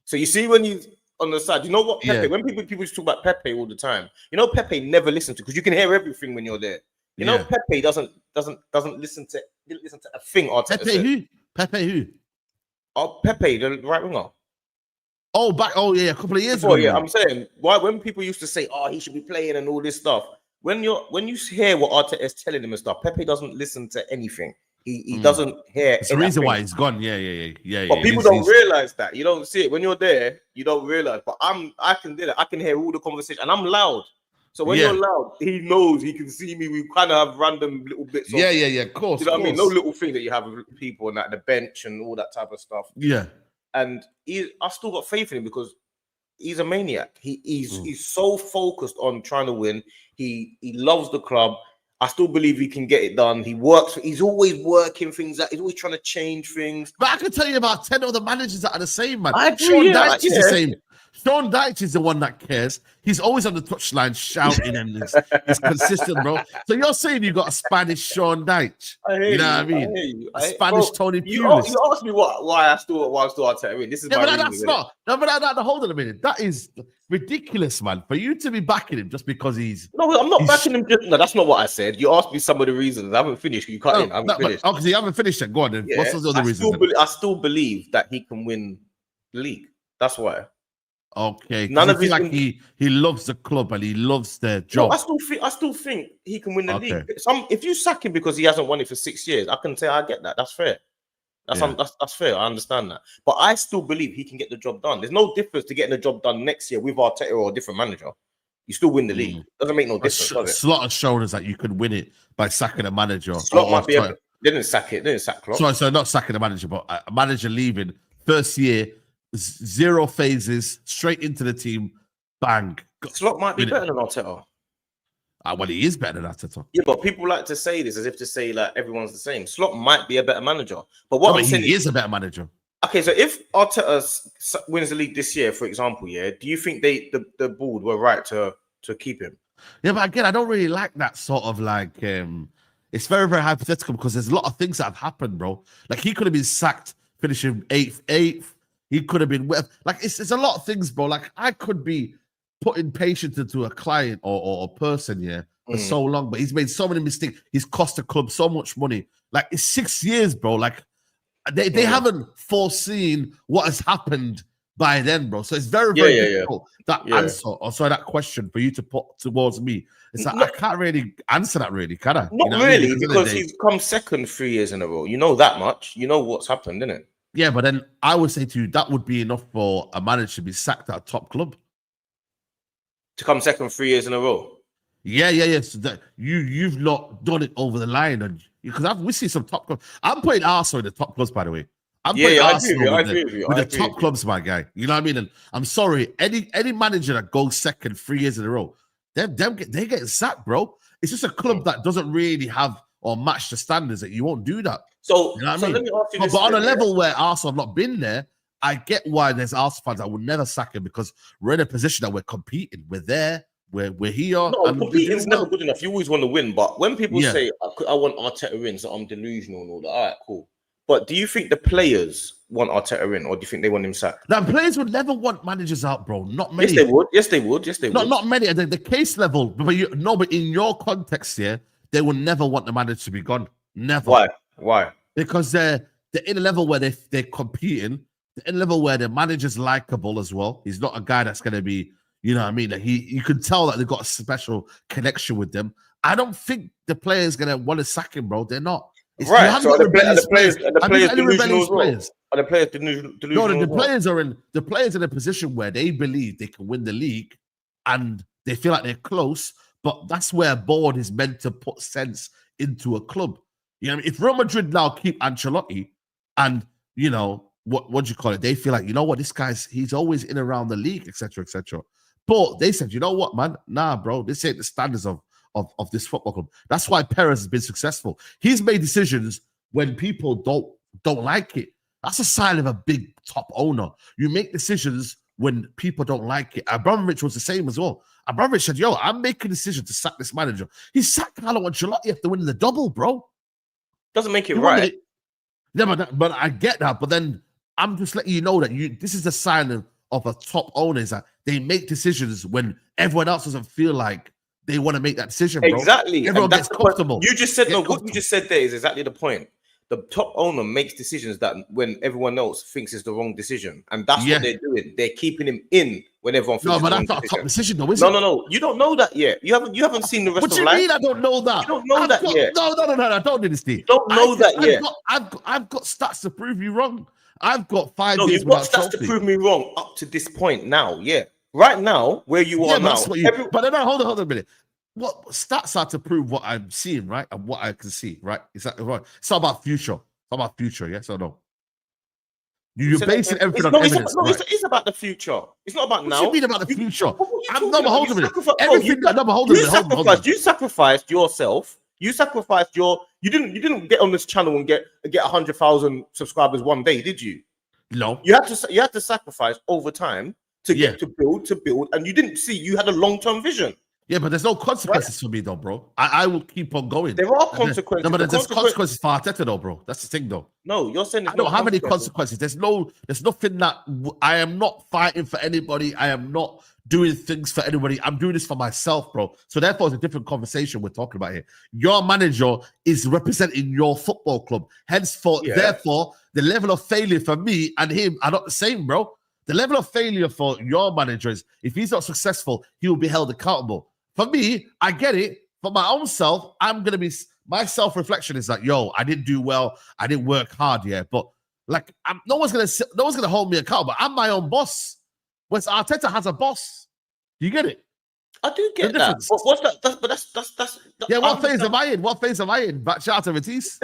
So you see when he's on the side, you know what Pepe? When people talk about Pepe all the time, you know Pepe never listens to, because you can hear everything when you're there. You know Pepe doesn't listen to a thing. Arteta said. Pepe who? Oh, Pepe, the right winger. Oh, a couple of years ago. Yeah, I'm saying when people used to say, oh, he should be playing and all this stuff. When you hear what Arteta is telling him and stuff, Pepe doesn't listen to anything. He doesn't hear. It's the reason why he's gone. Yeah. But people don't realize that. You don't see it when you're there. You don't realize. But I can do that. I can hear all the conversation, and I'm loud. So when you're loud, he knows, he can see me. We kind of have random little bits. Yeah. Of course. You know what I mean? No little thing that you have with people and at the bench and all that type of stuff. Yeah. And I still got faith in him because he's a maniac. He's so focused on trying to win. He loves the club. I still believe he can get it done. He works. He's always working things out. He's always trying to change things. But I can tell you about 10 other managers that are the same, man. Sean Dyche is the same. Sean Dyche is the one that cares. He's always on the touchline shouting and he's consistent, bro. So you're saying you got a Spanish Sean Dyche? You know what I mean? A Spanish Tony Pulis. You asked me why I still Arteta. I mean, this is my reason. Hold on a minute. That is ridiculous, man. For you to be backing him just because he's... No, I'm not backing him. No, that's not what I said. You asked me some of the reasons. I haven't finished. You cut in. I haven't finished. Because you haven't finished it. Go on then. What's those other reasons? I still believe that he can win the league. That's why. Okay. None of like he loves the club and he loves their job. No, I still think he can win the league. If you sack him because he hasn't won it for 6 years, I can say I get that. That's fair. That's fair. I understand that. But I still believe he can get the job done. There's no difference to getting the job done next year with Arteta or a different manager. You still win the league. Doesn't make no difference. Slot has shown us that you could win it by sacking a manager. Slot might be. They didn't sack it. They didn't sack Klopp. So not sacking the manager, but a manager leaving first year. 0 phases, straight into the team, bang. Slot might be better than Arteta. Well, he is better than Arteta. Yeah, but people like to say this as if to say like everyone's the same. Slot might be a better manager, but No, but he is a better manager. Okay, so if Arteta wins the league this year, for example, yeah, do you think the board were right to keep him? Yeah, but again, I don't really like that sort of like. It's very, very hypothetical because there's a lot of things that have happened, bro. Like he could have been sacked, finishing eighth. He could have been like it's a lot of things, bro. Like I could be putting patience into a client or a person, yeah, for so long, but he's made so many mistakes. He's cost the club so much money. Like it's 6 years, bro. Like they haven't foreseen what has happened by then, bro. So it's very, very difficult that answer or sorry, that question for you to put towards me. It's like I can't really answer that, really, can I? Not really, because he's come second 3 years in a row. You know that much. You know what's happened, isn't it? Yeah, but then I would say to you that would be enough for a manager to be sacked at a top club. To come second 3 years in a row. Yeah. So that you've not done it over the line, and because we see some top clubs. I'm putting Arsenal in the top clubs, by the way. I'm putting Arsenal with the top clubs, my guy. You know what I mean? And I'm sorry, any manager that goes second 3 years in a row, they get sacked, bro. It's just a club that doesn't really have or match the standards that you won't do that. So, you know what I mean? Let me ask you this. But on a level where Arsenal have not been there, I get why there's Arsenal fans that would never sack him because we're in a position that we're competing. We're there. We're here. No, competing is never good enough. You always want to win. But when people say, I want Arteta in, so I'm delusional and all that, all right, cool. But do you think the players want Arteta in, or do you think they want him sacked? Now, players would never want managers out, bro. Not many. Yes, they would. Not many. The case level, but but in your context here, they would never want the manager to be gone. Never. Why? Because they're in a level where they're competing. They're in a level where the manager's likable as well. He's not a guy that's going to be, you know what I mean? Like you can tell that they've got a special connection with them. I don't think the players going to want to sack him, bro. They're not. Right. So are the players delusional as well? Players. Are the players delusional? No, the players are in a position where they believe they can win the league and they feel like they're close, but that's where a board is meant to put sense into a club. You know what I mean? If Real Madrid now keep Ancelotti and, you know, what do you call it? They feel like, you know what, he's always in around the league, etc., etc. But they said, you know what, man? Nah, bro, this ain't the standards of this football club. That's why Perez has been successful. He's made decisions when people don't like it. That's a sign of a big top owner. You make decisions when people don't like it. Abramovich was the same as well. Abramovich said, yo, I'm making a decision to sack this manager. He sacked Carlo Ancelotti after winning the double, bro. Doesn't make it right. Yeah, but I get that. But then I'm just letting you know that this is a sign of a top owner, is that they make decisions when everyone else doesn't feel like they want to make that decision, bro. Exactly. Everyone gets comfortable. You just said, what you just said there is exactly the point. The top owner makes decisions that when everyone else thinks it's the wrong decision. And that's what they're doing. They're keeping him in when everyone thinks but that's not a top decision, though, is it? No. You don't know that yet. You haven't seen the rest of life. What do you mean I don't know that? You don't know that yet. No, I don't do this, Steve. You don't know that yet. I've got stats to prove you wrong. I've got 5 years you've got stats to prove me wrong up to this point now, Right now, where you are now. But then hold on a minute. What stats are to prove what I'm seeing, right? And what I can see, right? Is that right? It's not about future. It's not about future, yes or no? You're basing everything on evidence. It's about the future. It's not about now. What do you mean about the future? Hold a minute. You sacrificed yourself. You sacrificed you didn't get on this channel and get 100,000 subscribers one day, did you? No. You had to sacrifice over time to get to build, and you didn't see you had a long-term vision. Yeah, but there's no consequences for me, though, bro. I will keep on going. There are consequences. No, but there's consequences for Arteta, though, bro. That's the thing, though. No, you're saying I don't have any consequences. There's nothing that I am not fighting for anybody. I am not doing things for anybody. I'm doing this for myself, bro. So therefore, it's a different conversation we're talking about here. Your manager is representing your football club. Therefore, the level of failure for me and him are not the same, bro. The level of failure for your manager is if he's not successful, he will be held accountable. For me, I get it. For my own self, my self-reflection is like, yo, I didn't do well. I didn't work hard, but like, no one's gonna hold me accountable. I'm my own boss. Whereas Arteta has a boss. You get it? I do get that. But what's that? That's yeah. What phase am I in? But shout out to Matisse.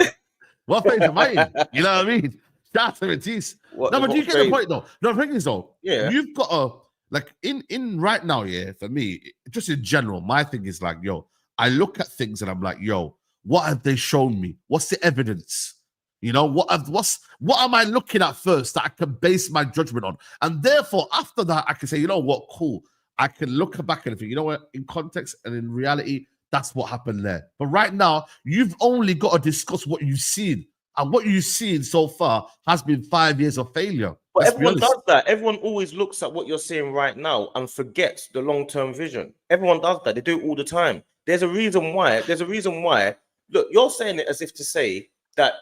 What phase am I in? You know what I mean? Shout out to Matisse. But do you get the point though? No, the thing is though, you've got a. Like in right now, for me, just in general, my thing is like, yo, I look at things and I'm like, yo, what have they shown me? What's the evidence? You know, what am I looking at first that I can base my judgment on? And therefore, after that, I can say, you know what, cool. I can look back and think, you know what, in context and in reality, that's what happened there. But right now, you've only got to discuss what you've seen. And what you've seen so far has been 5 years of failure. But everyone does that. Everyone always looks at what you're seeing right now and forgets the long-term vision. Everyone does that. They do it all the time. There's a reason why. Look, you're saying it as if to say that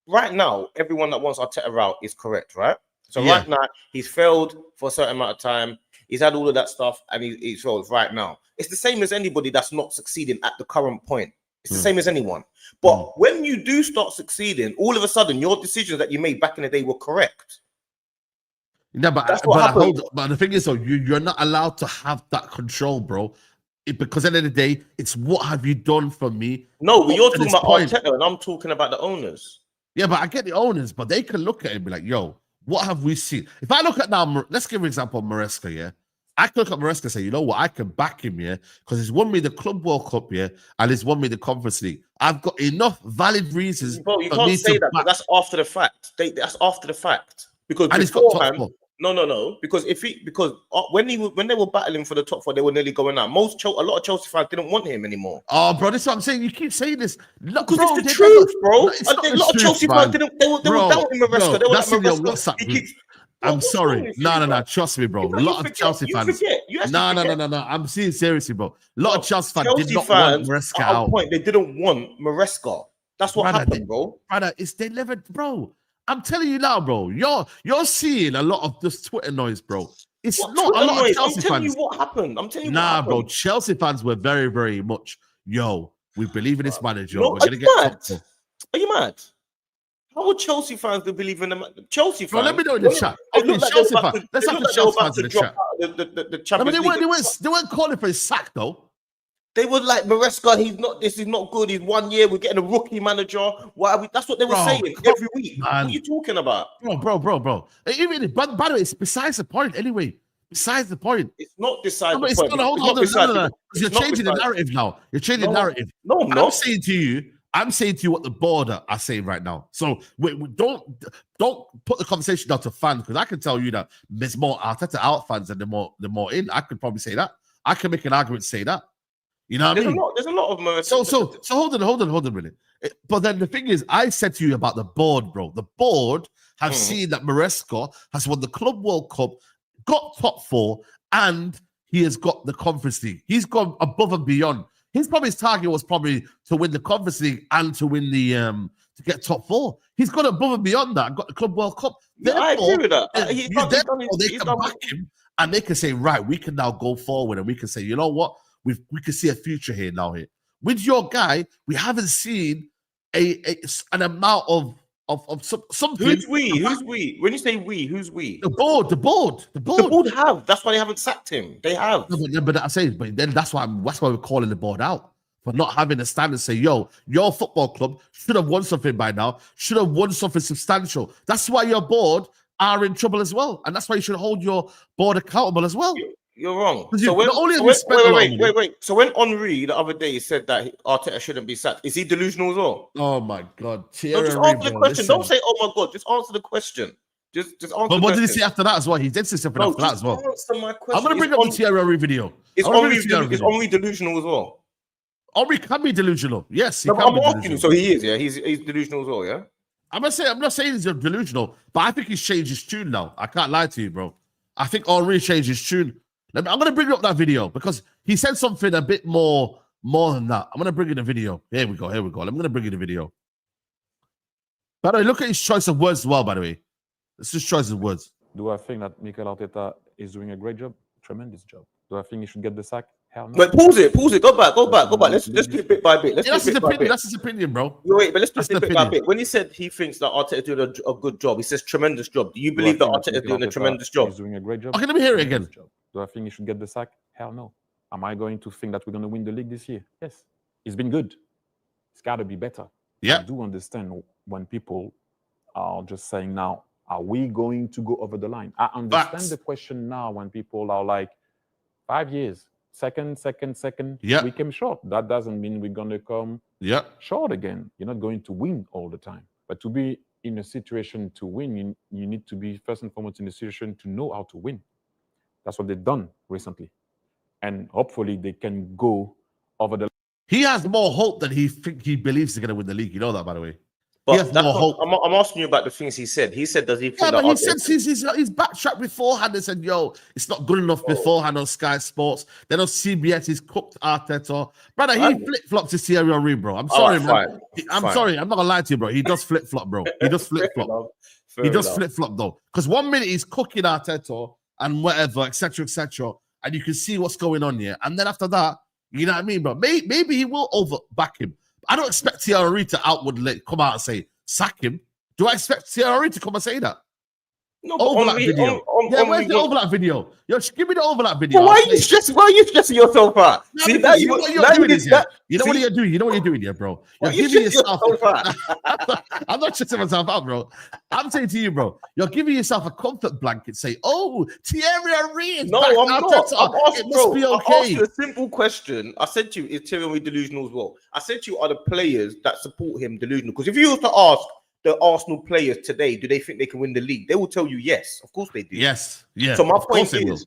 right now, everyone that wants Arteta out is correct, right? So right now, he's failed for a certain amount of time. He's had all of that stuff, and he's failed right now. It's the same as anybody that's not succeeding at the current point. It's the same as anyone. But when you do start succeeding, all of a sudden, your decisions that you made back in the day were correct. Yeah, but the thing is, though, you're not allowed to have that control, bro. Because at the end of the day, it's what have you done for me? No, but you're talking about Arteta, and I'm talking about the owners. Yeah, but I get the owners, but they can look at it and be like, yo, what have we seen? If I look at now, let's give an example of Maresca, yeah? I can look at Maresca and say, you know what, I can back him, yeah? Because he's won me the Club World Cup, yeah? And he's won me the Conference League. I've got enough valid reasons. Bro, you can't say that, that's after the fact. That's after the fact. Because and he's got top four. No. Because when they were battling for the top four, they were nearly going out. A lot of Chelsea fans didn't want him anymore. Oh, bro, this is what I'm saying. You keep saying this because it's the truth, bro. A lot of Chelsea fans didn't. They were doubting Maresca. They were like, Maresca. I'm sorry. No. Trust me, bro. A lot of Chelsea fans. No. I'm seeing seriously, bro. A lot of Chelsea fans did not want Maresca out. They didn't want Maresca. That's what happened, bro. Brother, they never, bro. I'm telling you now, bro. You're seeing a lot of this Twitter noise, bro. It's not a lot of Chelsea fans. I'm telling you what happened. Nah, bro. Chelsea fans were very, very much, yo, we believe in this manager. We're gonna get top. Are you mad? How would Chelsea fans believe in them? Chelsea fans. Bro, let me know in the chat. Okay, Chelsea fans. Let's have the Chelsea fans in the chat. They weren't calling for his sack, though. They were like, Maresca, this is not good. He's 1 year. We're getting a rookie manager. Why are we? That's what they were saying every week. Man. What are you talking about? Bro. Even, by the way, it's besides the point anyway. Besides the point. It's not beside the point. No. You're changing the narrative now. You're changing the narrative. No, I'm not. I'm saying to you what the board are saying right now. So we don't put the conversation down to fans, because I can tell you that there's more Arteta out fans than the more in. I could probably say that. I can make an argument to say that. You know what I mean? There's a lot of Maresca. So hold on a minute. But then the thing is, I said to you about the board, bro. The board have seen that Maresca has won the Club World Cup, got top four, and he has got the Conference League. He's gone above and beyond. His target was probably to win the Conference League and to win the to get top four. He's gone above and beyond that. Got the Club World Cup. Therefore, I agree with that. They can back him, and they can say, right, we can now go forward, and we can say, you know what? We can see a future here now. Here with your guy, we haven't seen an amount of something. Who's we? When you say we, who's we? The board have. That's why they haven't sacked him. They have. No, but I say, but then that's why we're calling the board out for not having a stand and say, yo, your football club should have won something by now. Should have won something substantial. That's why your board are in trouble as well, and that's why you should hold your board accountable as well. You're wrong. So wait. So when Henry the other day said that Arteta shouldn't be sacked, is he delusional as well? Oh my God! No, just answer the question. Don't say, "Oh my God." Just answer the question. Just answer. But what did he say after that as well? He did say something after that as well. Answer my question. I'm gonna bring up the Thierry Henry video. Is Henry delusional as well? Henry can be delusional. Yes, he can. I'm asking you. So he is. Yeah, he's delusional as well. Yeah. I'm not saying he's delusional, but I think he's changed his tune now. I can't lie to you, bro. I think Henry changed his tune. I'm going to bring up that video because he said something a bit more than that. I'm going to bring in the video. Here we go. I'm going to bring you the video. By the way, look at his choice of words as well, by the way. It's his choice of words. Do I think that Mikel Arteta is doing a great job? Tremendous job. Do I think he should get the sack? Hell no. Wait, pause it. Go back. Let's do it bit by bit. That's his opinion, bro. Wait, but let's do it bit by bit. When he said he thinks that Arteta is doing a good job, he says tremendous job. Do you believe that Arteta is doing a tremendous job? He's doing a great job. Okay, let me hear it again. Do I think he should get the sack? Hell no. Am I going to think that we're going to win the league this year? Yes. He's been good. It's got to be better. Yeah. I do understand when people are just saying now, are we going to go over the line? I understand the question now when people are like, 5 years, second. Yeah. We came short. That doesn't mean we're going to come Yeah. short again. You're not going to win all the time. But to be in a situation to win, you need to be first and foremost in a situation to know how to win. That's what they've done recently. And hopefully they can go over the... He has more hope than he believes he's going to win the league. You know that, by the way. But that's hope. I'm asking you about the things he said. He said, does he think yeah, that... but he said he's backtracked beforehand and said, yo, it's not good enough beforehand on Sky Sports. Then on CBS, he's cooked Arteta. Brother, he flip-flops to Thierry Henry, bro. I'm sorry, man. I'm sorry. I'm not going to lie to you, bro. He does flip-flop, bro. He does flip-flop. He does flip-flop, though. Because 1 minute he's cooking Arteta and whatever, etc., etc., and you can see what's going on here. And then after that, you know what I mean, bro? Maybe he will back him. I don't expect Thierry Henry to outwardly come out and say, sack him. Do I expect Thierry Henry to come and say that? No, overlap video. Where's the overlap video? Yo, give me the overlap video. Why are you stressing yourself out? No, see, now you know what you're doing here. You know what you're doing. You know what you're doing here, bro. You're giving yourself out. I'm not stressing myself out, bro. I'm saying to you, bro, you're giving yourself a comfort blanket. Say, oh, Thierry Henry is back. I'm not. It must be okay. I asked you a simple question. I said to you, is Thierry Henry delusional as well? I said to you, are the players that support him delusional? Because if you were to ask the Arsenal players today, do they think they can win the league? They will tell you yes. Of course they do. Yes. Yeah. So my point is,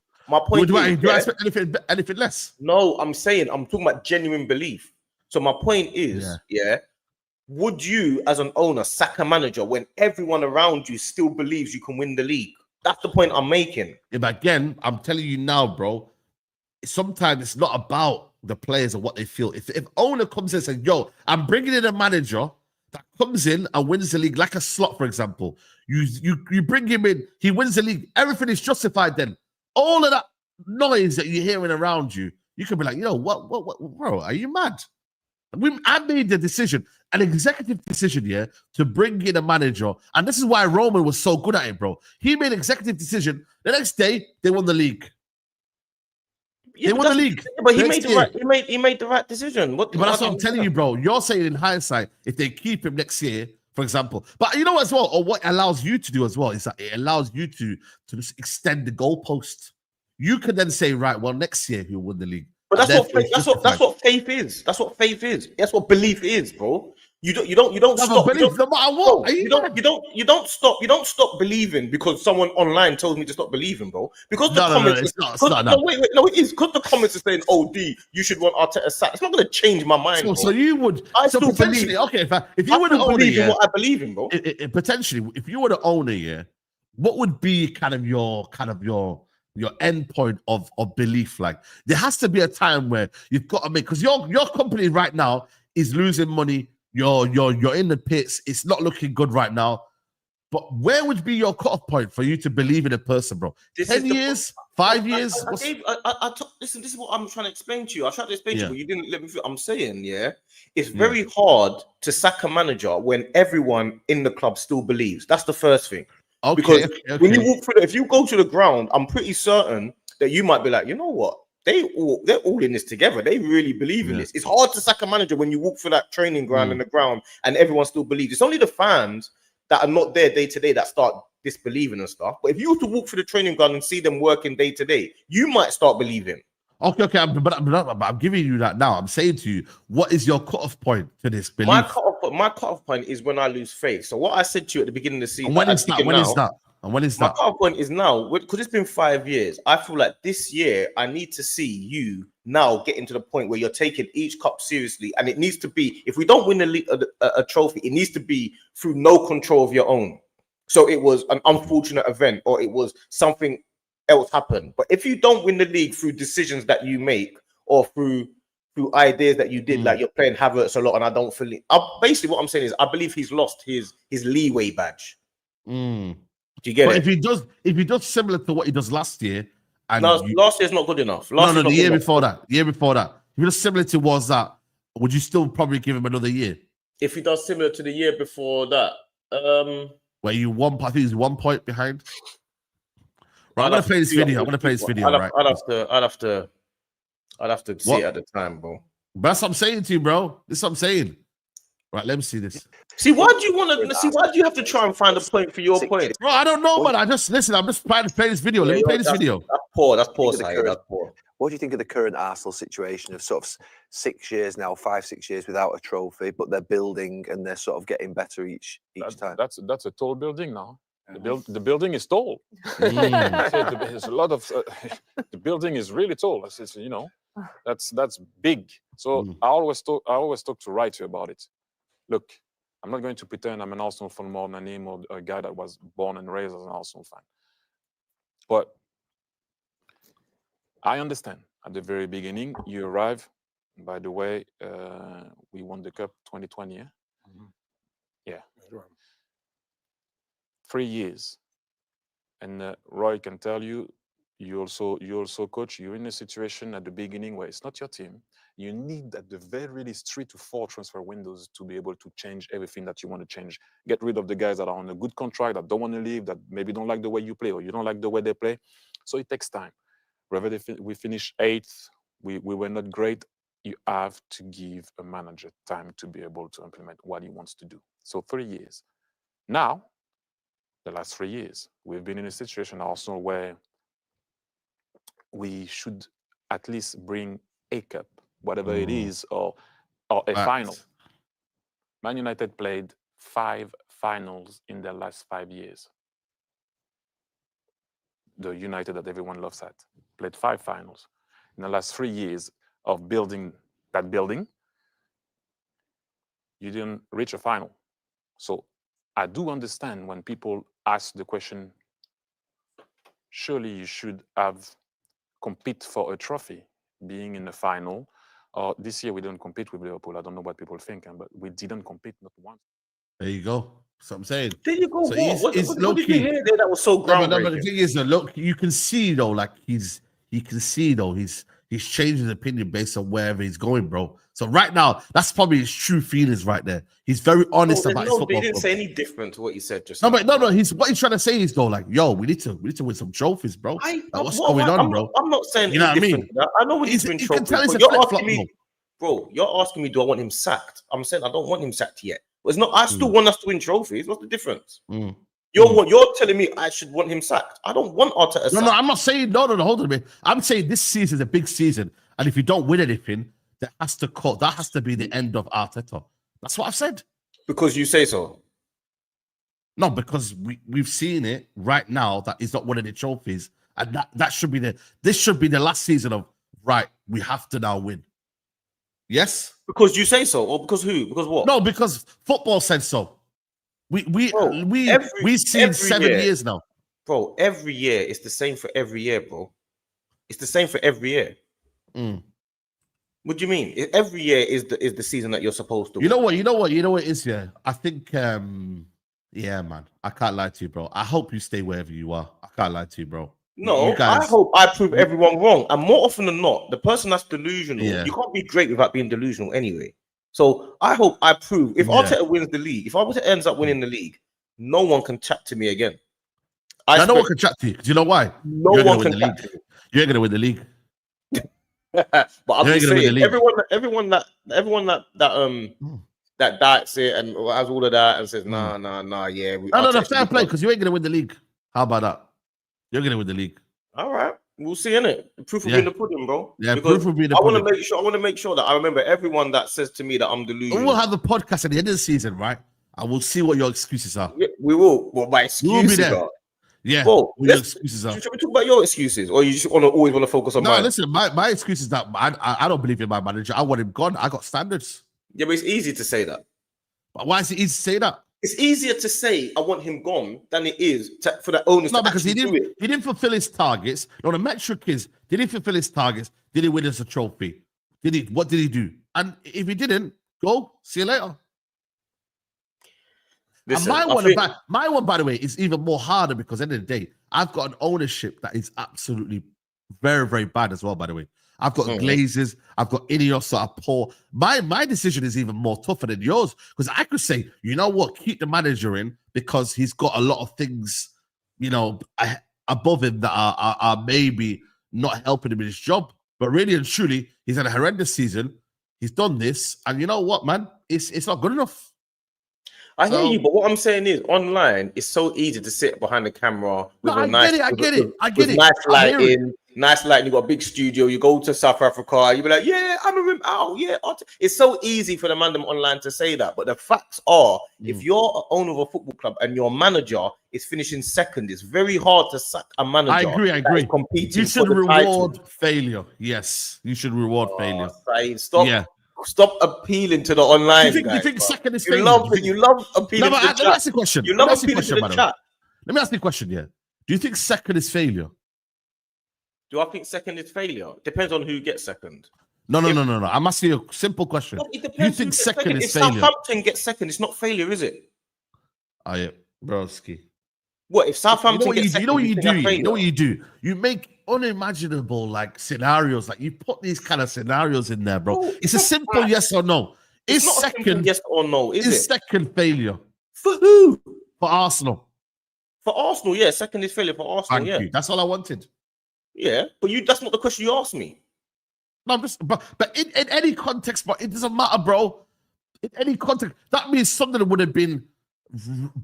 do I expect anything less? No, I'm talking about genuine belief. So my point is, would you as an owner sack a manager when everyone around you still believes you can win the league? That's the point I'm making. Yeah, but again, I'm telling you now, bro, sometimes it's not about the players and what they feel. If owner comes in and says, yo, I'm bringing in a manager that comes in and wins the league, like a slot, for example. You bring him in, he wins the league, everything is justified then. All of that noise that you're hearing around you, you can be like, yo, what, bro, are you mad? I made the decision, an executive decision here, to bring in a manager, and this is why Roman was so good at it, bro. He made an executive decision. The next day, they won the league. They won the league. But he made the right decision. But that's what I'm telling you, bro. You're saying in hindsight, if they keep him next year, for example. But you know as well, or what allows you to do as well, is that it allows you to just extend the goalpost. You can then say, right, well, next year he'll win the league. But that's what faith is. That's what faith is. That's what belief is, bro. You don't stop belief no matter what. Bro, you don't stop believing because someone online tells me to stop believing, bro. Because the comments it is because the comments are saying, "Oh, D, you should want Arteta sacked." It's not going to change my mind. So you would. I still believe. Okay, if you were the owner, what I believe in, bro. Potentially, if you were the owner, what would be kind of your end point of belief? Like, there has to be a time where you've got to make, because your company right now is losing money. You're in the pits. It's not looking good right now. But where would be your cutoff point for you to believe in a person, bro? 10 years, 5 years? Listen, this is what I'm trying to explain to you. I tried to explain to you, but you didn't let me feel. I'm saying, it's very hard to sack a manager when everyone in the club still believes. That's the first thing. Okay, because when you walk through, if you go to the ground, I'm pretty certain that you might be like, you know what? They're all in this together. They really believe in this. It's hard to sack a manager when you walk through that training ground in the ground and everyone still believes. It's only the fans that are not there day to day that start disbelieving and stuff. But if you were to walk through the training ground and see them working day to day, you might start believing. Okay, but I'm giving you that now. I'm saying to you, what is your cutoff point to this belief? My cutoff point is when I lose faith. So what I said to you at the beginning of the season. And when is that? My cutoff point is now, because it's been 5 years. I feel like this year I need to see you now getting to the point where you're taking each cup seriously, and it needs to be, if we don't win a trophy, it needs to be through no control of your own. So it was an unfortunate event, or it was something else happened. But if you don't win the league through decisions that you make, or through ideas that you did, like you're playing Havertz a lot, and I don't feel it. Basically, what I'm saying is, I believe he's lost his leeway badge. Do you get it? If he does similar to what he does last year, and last year's not good enough. The year before that. If he does similar to was that, would you still probably give him another year? If he does similar to the year before that, where you I think he's 1 point behind. Right, I'm gonna play this video. I'd have to see it at the time, bro. That's what I'm saying to you, bro. This is what I'm saying. Right, let me see this. See, why do you have to try and find a point for your point? Bro, I don't know, man. I'm just trying to play this video. Let me play this video. That's poor, Saeed. That's poor. What do you think of the current Arsenal situation of sort of 6 years now, 5-6 years without a trophy, but they're building and they're sort of getting better each time? That's a tall building now. The building is tall. There's a lot of the building is really tall. It's, you know, that's big. So I always talk to Wright about it. Look, I'm not going to pretend I'm an Arsenal fan more than him or a guy that was born and raised as an Arsenal fan. But I understand at the very beginning, you arrive. By the way, we won the Cup 2020. Yeah? Yeah. 3 years. And Roy can tell you, you also coach, you're in a situation at the beginning where it's not your team. You need at the very least 3 to 4 transfer windows to be able to change everything that you want to change. Get rid of the guys that are on a good contract, that don't want to leave, that maybe don't like the way you play or you don't like the way they play. So it takes time. Whether we finish 8th, we were not great, you have to give a manager time to be able to implement what he wants to do. So 3 years. Now, the last 3 years, we've been in a situation also where we should at least bring a cup, whatever it is, or a final. Man United played 5 finals in their last 5 years. The United that everyone loves at played 5 finals. In the last 3 years of building that building, you didn't reach a final. So I do understand when people ask the question, surely you should have compete for a trophy, being in the final. This year we didn't compete with Liverpool. I don't know what people think, but we didn't compete not once. There you go. That's what I'm saying. There you go. So what did you hear there that was so groundbreaking? No, but the thing is, look, you can see though, like he's changed his opinion based on wherever he's going, bro. So right now, that's probably his true feelings right there. He's very honest about his football. But he didn't say any different to what he said just now. No, what he's trying to say is though, like, yo, we need to win some trophies, bro. What's going on, bro? I'm not saying, you know what I mean. I know he's been trophies, but you're asking me, bro. You're asking me, do I want him sacked? I'm saying I don't want him sacked yet. But it's not. I still want us to win trophies. What's the difference? You're telling me I should want him sacked. I don't want Arteta sacked. No, I'm not saying no. Hold on a minute. I'm saying this season is a big season, and if you don't win anything, that has to be the end of Arteta. That's what I've said. Because you say so. No, because we've seen it right now that he's not winning the trophies, and this should be the last season of right. We have to now win. Yes, because you say so, or because who? Because what? No, because football said so. We've seen 7 years now, bro. Every year it's the same for every year, bro. It's the same for every year. What do you mean? Every year is the season that you're supposed to. You know what it is. Yeah, I think. Yeah, man. I can't lie to you, bro. I hope you stay wherever you are. I can't lie to you, bro. No, I hope I prove everyone wrong. And more often than not, the person that's delusional, you can't be great without being delusional anyway. So I hope I prove, if Arteta wins the league, if Arteta ends up winning the league, no one can chat to me again. No one can chat to you. Do you know why? No one can chat to you. You're going to win the league. But I'm just saying, everyone that doubts it and has all of that and says, nah, yeah. No, fair play, because you ain't going to win the league. How about that? You're going to win the league. All right. We'll see, innit? Proof will be in the pudding, bro. Yeah, proof will be in the pudding. I want to make sure that I remember everyone that says to me that I'm delusional. We'll have a podcast at the end of the season, right? And we'll see what your excuses are. Yeah, we will. Well, my excuses are. Yeah. Bro, your excuses are. Should we talk about your excuses? Or you just always want to focus on mine? No, listen, my excuse is that I don't believe in my manager. I want him gone. I got standards. Yeah, but it's easy to say that. But why is it easy to say that? It's easier to say I want him gone than it is for the owners to because actually do it. He didn't fulfill his targets. No, the metric is, did he fulfill his targets? Did he win us a trophy? What did he do? And if he didn't, go, see you later. Listen, and my one, by the way, is even more harder because at the end of the day, I've got an ownership that is absolutely very, very bad as well, by the way. I've got Glazers, I've got Ineos that are poor. My decision is even more tougher than yours because I could say, you know what, keep the manager in because he's got a lot of things, above him that are maybe not helping him in his job. But really and truly, he's had a horrendous season. He's done this, and you know what, man? It's not good enough. I hear you, but what I'm saying is, online, it's so easy to sit behind the camera with I get it. Nice lighting. Nice lighting. You got a big studio. You go to South Africa. You be like, yeah, I'm a rim out. Yeah, it's so easy for the man them online to say that. But the facts are, if you're an owner of a football club and your manager is finishing second, it's very hard to sack a manager. I agree. Competing you should for the reward title. failure. Yes, you should reward failure. Saeed, stop appealing to the online. Do you think second is you failure? you love appealing to the chat. Let me ask you a question. You love appealing to the chat. Let me ask you a question. Yeah. Do you think second is failure? Do I think second is failure? Depends on who gets second. No. I'm asking you a simple question. No, it depends. Do you think second is failure? If Southampton gets second, it's not failure, is it? Oh yeah, broski. What if Southampton gets second? You know what you do? You make unimaginable like scenarios. Like you put these kind of scenarios in there, bro. It's a simple yes or no. It's not second yes or no, is it? Second failure. For who? For Arsenal. For Arsenal, yeah. Second is failure for Arsenal. Thank you. That's all I wanted. Yeah, but that's not the question you asked me. No, but in any context, but it doesn't matter, bro. In any context, that means something would have been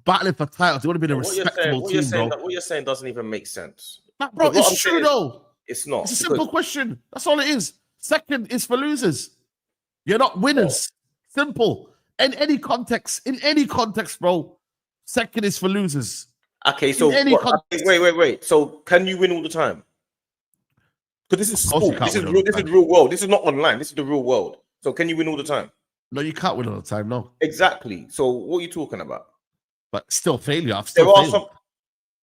battling for titles. It would have been a respectable team, bro. What you're saying doesn't even make sense. Bro, it's true though. It's not. It's a simple question. That's all it is. Second is for losers. You're not winners. Simple. In any context, bro. Second is for losers. Okay, so wait. So can you win all the time? Because this is sport. This is real world. This is not online. This is the real world. So can you win all the time? No, you can't win all the time. No. Exactly. So what are you talking about? But still failure.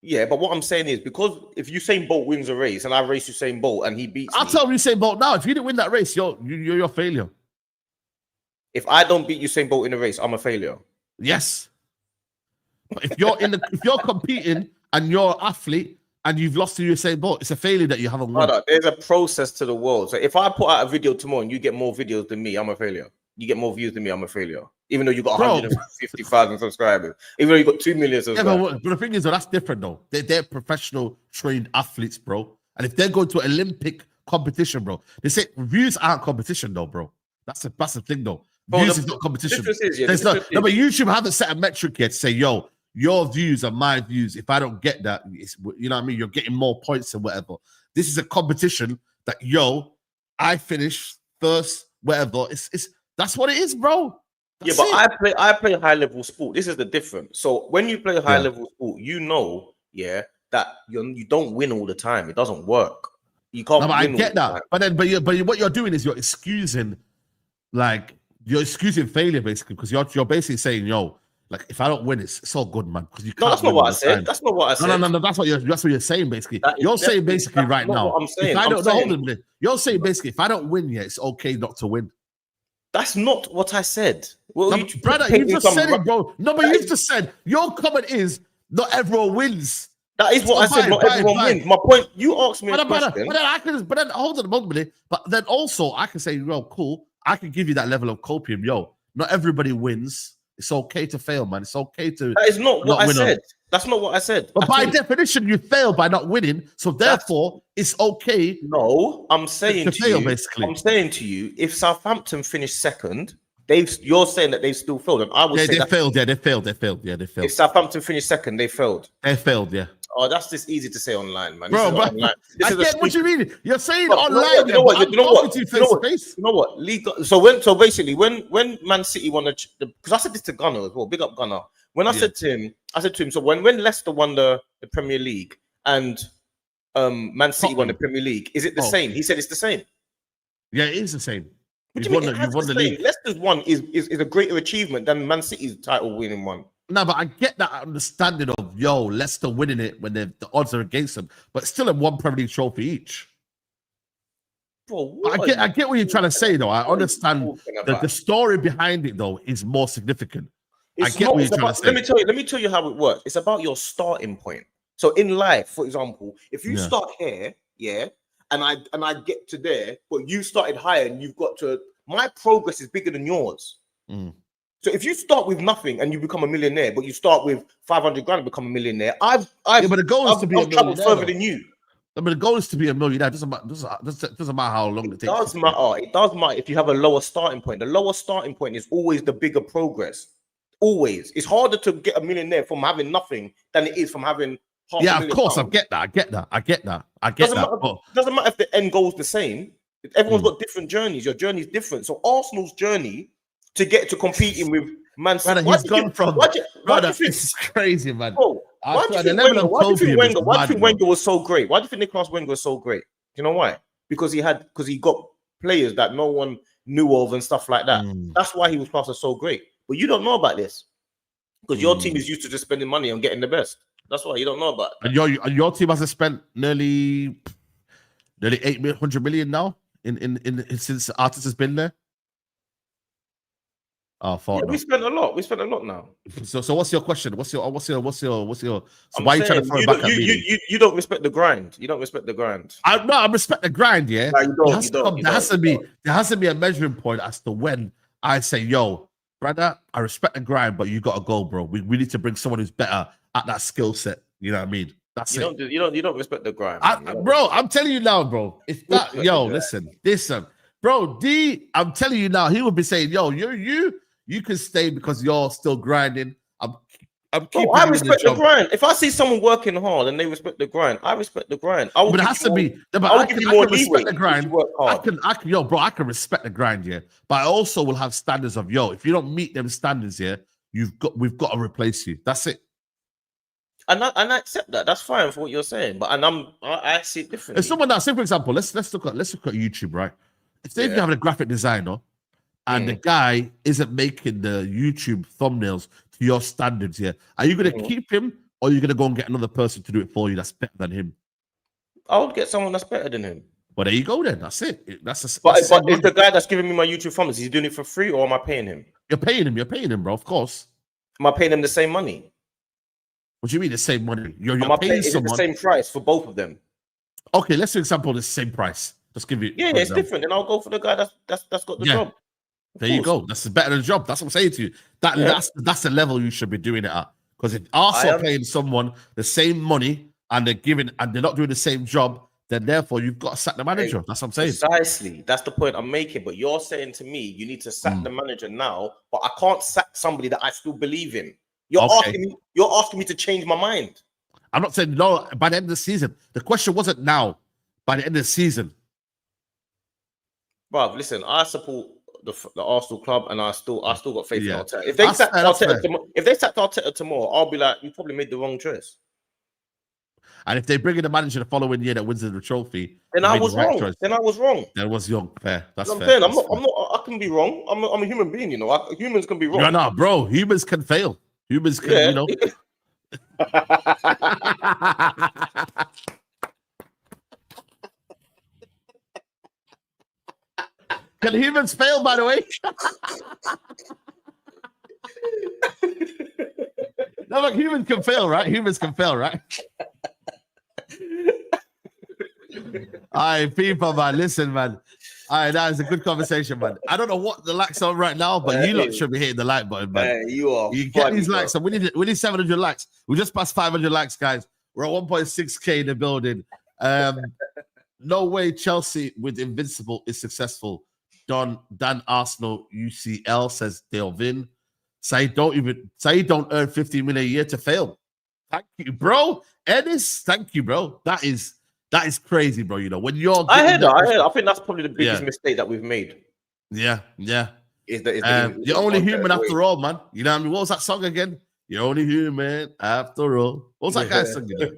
Yeah, but what I'm saying is, because if Usain Bolt wins a race and I race Usain Bolt and he beats I'll tell Usain Bolt now, if you didn't win that race, you're a failure. If I don't beat Usain Bolt in a race, I'm a failure. Yes. But if you're competing and you're an athlete and you've lost to Usain Bolt, it's a failure that you haven't won. There's a process to the world. So if I put out a video tomorrow and you get more videos than me, I'm a failure. You get more views than me, I'm a failure. Even though you got 150,000 subscribers, even though you got 2 million subscribers. Yeah, but the thing is, that's different though. They're professional trained athletes, bro. And if they're going to Olympic competition, bro, they say views aren't competition though, bro. That's the thing though. Views is not competition. But YouTube haven't set a metric yet to say, yo, your views are my views. If I don't get that, you know what I mean? You're getting more points and whatever. This is a competition that, I finished first, whatever. That's what it is, bro. That's but I play high level sport. This is the difference. So when you play high level sport, that you don't win all the time. It doesn't work. You can't. No, but I get that. But what you're doing is you're excusing failure basically, because you're basically saying, like if I don't win, it's all good, man. Because you can't. No, that's not what I said. That's not what I said. No. That's what you're saying basically. You're saying basically right now. What I'm saying. You're saying basically if I don't win, it's okay not to win. That's not what I said. Well, brother, you just said it, bro. No, but you've just said your comment is not everyone wins. That is what I said. Not everyone wins. My point. You asked me a question. But then hold on a moment. But then also I can say, cool. I can give you that level of copium. Not everybody wins. It's okay to fail, man. It's okay to. That is not what I said. That's not what I said. But by definition, you fail by not winning. So therefore, it's okay. No, I'm saying to fail, you, basically. I'm saying to you, if Southampton finish second, you're saying that they've still failed, and I would say they failed. They failed. If Southampton finished second, they failed. They failed. Yeah. Oh, that's just easy to say online, man. Bro, I get what you mean. You're saying online. You know what? You know what? So basically, when Man City won because I said this to Gunnar as well. Big up Gunnar. When I said to him, so when Leicester won the Premier League and Man City won the Premier League, is it the same? He said it's the same. Yeah, it is the same. You've won the league. Leicester's one is a greater achievement than Man City's title winning one. No, but I get that understanding of Leicester winning it when the odds are against them, but still in one Premier League trophy each. Bro, I get what you're trying to say though. I understand that the story behind it though is more significant. I get what you're trying to say. Let me tell you how it works. It's about your starting point. So in life, for example, if you start here, and I get to there, but you started higher and you've got to. My progress is bigger than yours. So if you start with nothing and you become a millionaire, but you start with 500 grand and become a millionaire, but the goal is to be a millionaire further than you. But the goal is to be a millionaire. Doesn't matter how long it takes. It does matter if you have a lower starting point. The lower starting point is always the bigger progress. Always. It's harder to get a millionaire from having nothing than it is from having half a Yeah, million of course, pounds. I get that. Doesn't matter if the end goal is the same. Everyone's Mm. got different journeys. Your journey is different. So Arsenal's journey to get to competing with Man City. Brother, he's gone from. Why do you think? This is crazy, man. Bro, why do you think Wenger? Why do you think Wenger was so great? Why do you think Nicolas Wenger was so great? Do you know why? Because he got players that no one knew of and stuff like that. That's why he was classed as so great. But you don't know about this because your team is used to just spending money on getting the best. That's why you don't know about it. And your team has spent nearly 800 million now in since Arteta's been there. Oh, we spent a lot. We spent a lot now. So what's your question? What's your? So I'm why are you trying to throw it back at me? You don't respect the grind. You don't respect the grind. I respect the grind. Yeah, No, there has to be a measuring point as to when I say, yo, brother, I respect the grind, but you got to go, bro. We need to bring someone who's better at that skill set. You know what I mean? That's it. You don't respect the grind, bro. I'm telling you now, bro. If that, listen, bro, I'm telling you now, he would be saying, yo, you can stay because you're still grinding. I'm keeping. I respect the grind. If I see someone working hard and they respect the grind, I respect the grind. But it has to be. But I can respect the grind. I can respect the grind, yeah. But I also will have standards of, if you don't meet them standards, yeah, we've got to replace you. That's it. And I accept that. That's fine for what you're saying. But I see it differently. If someone that, say for example, let's look at YouTube, right? If they have a graphic designer and the guy isn't making the YouTube thumbnails to your standards, yeah, are you going to keep him or are you going to go and get another person to do it for you that's better than him? I would get someone that's better than him. Well, there you go then. That's it. But is the guy that's giving me my YouTube thumbnails, he's doing it for free or am I paying him? You're paying him, bro, of course. Am I paying him the same money? What do you mean the same money? You're paying someone the same price for both of them. Okay, let's for example the same price. Just give you. Yeah, it's different. Then I'll go for the guy that's got the job. There you go. That's better than the job. That's what I'm saying to you. That's the level you should be doing it at. Because if Arsenal paying someone the same money and they're not doing the same job, then therefore you've got to sack the manager. That's what I'm saying. Precisely. That's the point I'm making. But you're saying to me, you need to sack the manager now, but I can't sack somebody that I still believe in. You're asking me to change my mind. I'm not saying no by the end of the season. The question wasn't now. By the end of the season. Bro, listen, I support the Arsenal club and I still got faith in Arteta. If they sacked Arteta tomorrow, I'll be like, you probably made the wrong choice. And if they bring in the manager the following year that wins the trophy, then I was wrong. That was young. Fair. That's fair. Saying. I'm not. I can be wrong. I'm a human being. Humans can be wrong. No, bro. Humans can fail. Humans can, Can humans fail, by the way? No, look, humans can fail, right? Humans can fail, right? All right, people, man. Listen, man. All right, that is a good conversation, man. I don't know what the likes are right now, but you lot should be hitting the like button, man. You are. You get these likes. We need 700 likes. We just passed 500 likes, guys. We're at 1.6K in the building. No way Chelsea with Invincible is successful. Dan Arsenal UCL says they'll win. Saeed don't earn 50 million a year to fail. Thank you, bro. Ennis, thank you, bro. That is crazy, bro. When you're I heard. I think that's probably the biggest mistake that we've made. Yeah. You're only human after all, man. You know what I mean? What was that song again? You're only human after all. What was that guy's song? I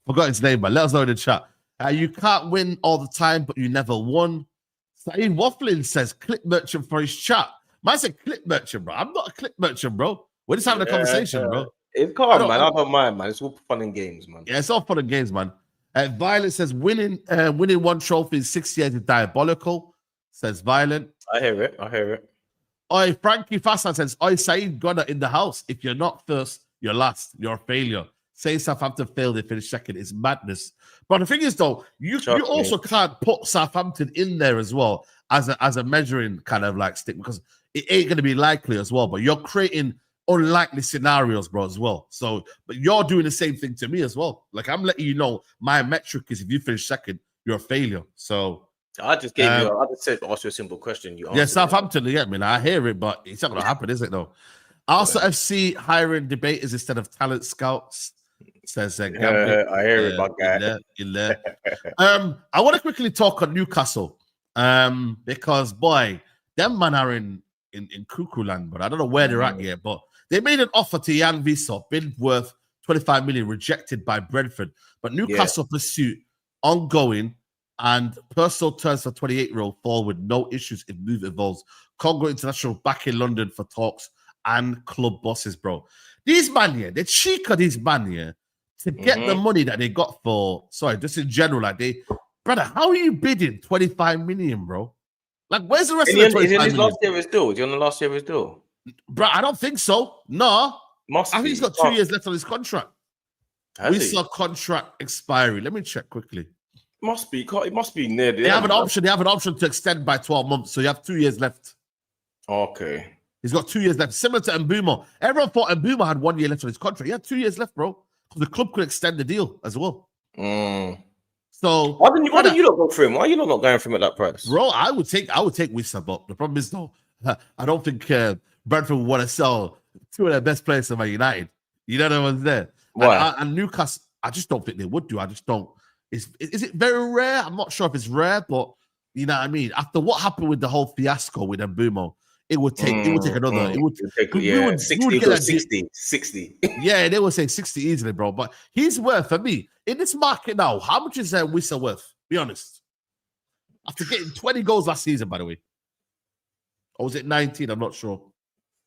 forgot his name, but let us know in the chat. You can't win all the time, but you never won. Saeed Waffling says clip merchant for his chat. Man said clip merchant, bro. I'm not a clip merchant, bro. We're just having a conversation, bro. It's calm, man. I don't mind, man. It's all fun and games, man. Yeah, it's all fun and games, man. Violent says winning one trophy in 6 years is diabolical. Says Violent. I hear it. Oi, Frankie Fassan says, oi, Saeed Gunner in the house. If you're not first, you're last. You're a failure. Say Southampton failed, they finished second. It's madness. But the thing is, though, you also can't put Southampton in there as well as a measuring kind of like stick because it ain't going to be likely as well. But you're creating unlikely scenarios, bro, as well. So, but you're doing the same thing to me as well. Like, I'm letting you know my metric is if you finish second, you're a failure. So, I just gave you. I just said ask you a simple question. You Southampton. Yeah, I mean, I hear it, but it's not going to happen, is it? Though. Also, FC hiring debaters instead of talent scouts. Says Gambit. I hear it, my guy. In there. I want to quickly talk on Newcastle. Because boy, them man are in cuckoo land, but I don't know where they're at yet. But they made an offer to Jan Wissa, bid worth 25 million, rejected by Brentford. But Newcastle pursuit ongoing, and personal terms for 28-year-old fall with no issues if move evolves. Congo International back in London for talks and club bosses, bro. These man here, the cheek of these man here to get the money that they got for, sorry, just in general, like brother, how are you bidding 25 million, bro? Like, where's the rest of the 25 million? Is in his last year of his deal? Is he on the last year of his deal? Bro, I don't think so. No. I think he's got 2 years left on his contract. We saw contract expiry. Let me check quickly. It must be near the They have an option. They have an option to extend by 12 months. So you have 2 years left. Okay. He's got 2 years left. Similar to Mbeumo. Everyone thought Mbeumo had 1 year left on his contract. He had 2 years left, bro. The club could extend the deal as well. So why didn't you not go for him? Why are you not going for him at that price? Bro, I would take Wissa, but the problem is though, I don't think Brentford would want to sell two of their best players to Man United. You know what I'm saying? Why? And Newcastle, I just don't think they would do. I just don't. Is it very rare? I'm not sure if it's rare, but you know what I mean. After what happened with the whole fiasco with Mbeumo, it would take another. It would take 60. Yeah, they would say 60 easily, bro. But he's worth, for me, in this market now, how much is Wissa worth? Be honest. After getting 20 goals last season, by the way. Or was it 19? I'm not sure.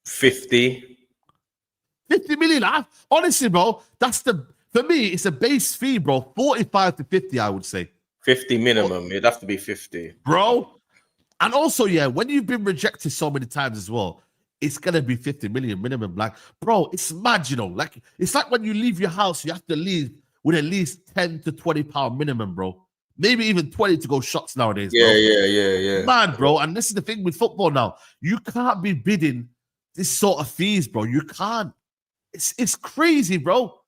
50 million. Honestly, bro, for me, it's a base fee, bro. 45 to 50, I would say. 50 minimum. It'd have to be 50. Bro. And also, yeah, when you've been rejected so many times as well, it's gonna be 50 million minimum. Like, bro, it's mad, you know. Like, it's like when you leave your house, you have to leave with at least 10 to 20 pound minimum, bro. Maybe even 20 to go shots nowadays, bro. Yeah. Mad, bro. And this is the thing with football now. You can't be bidding this sort of fees, bro. You can't. It's crazy, bro.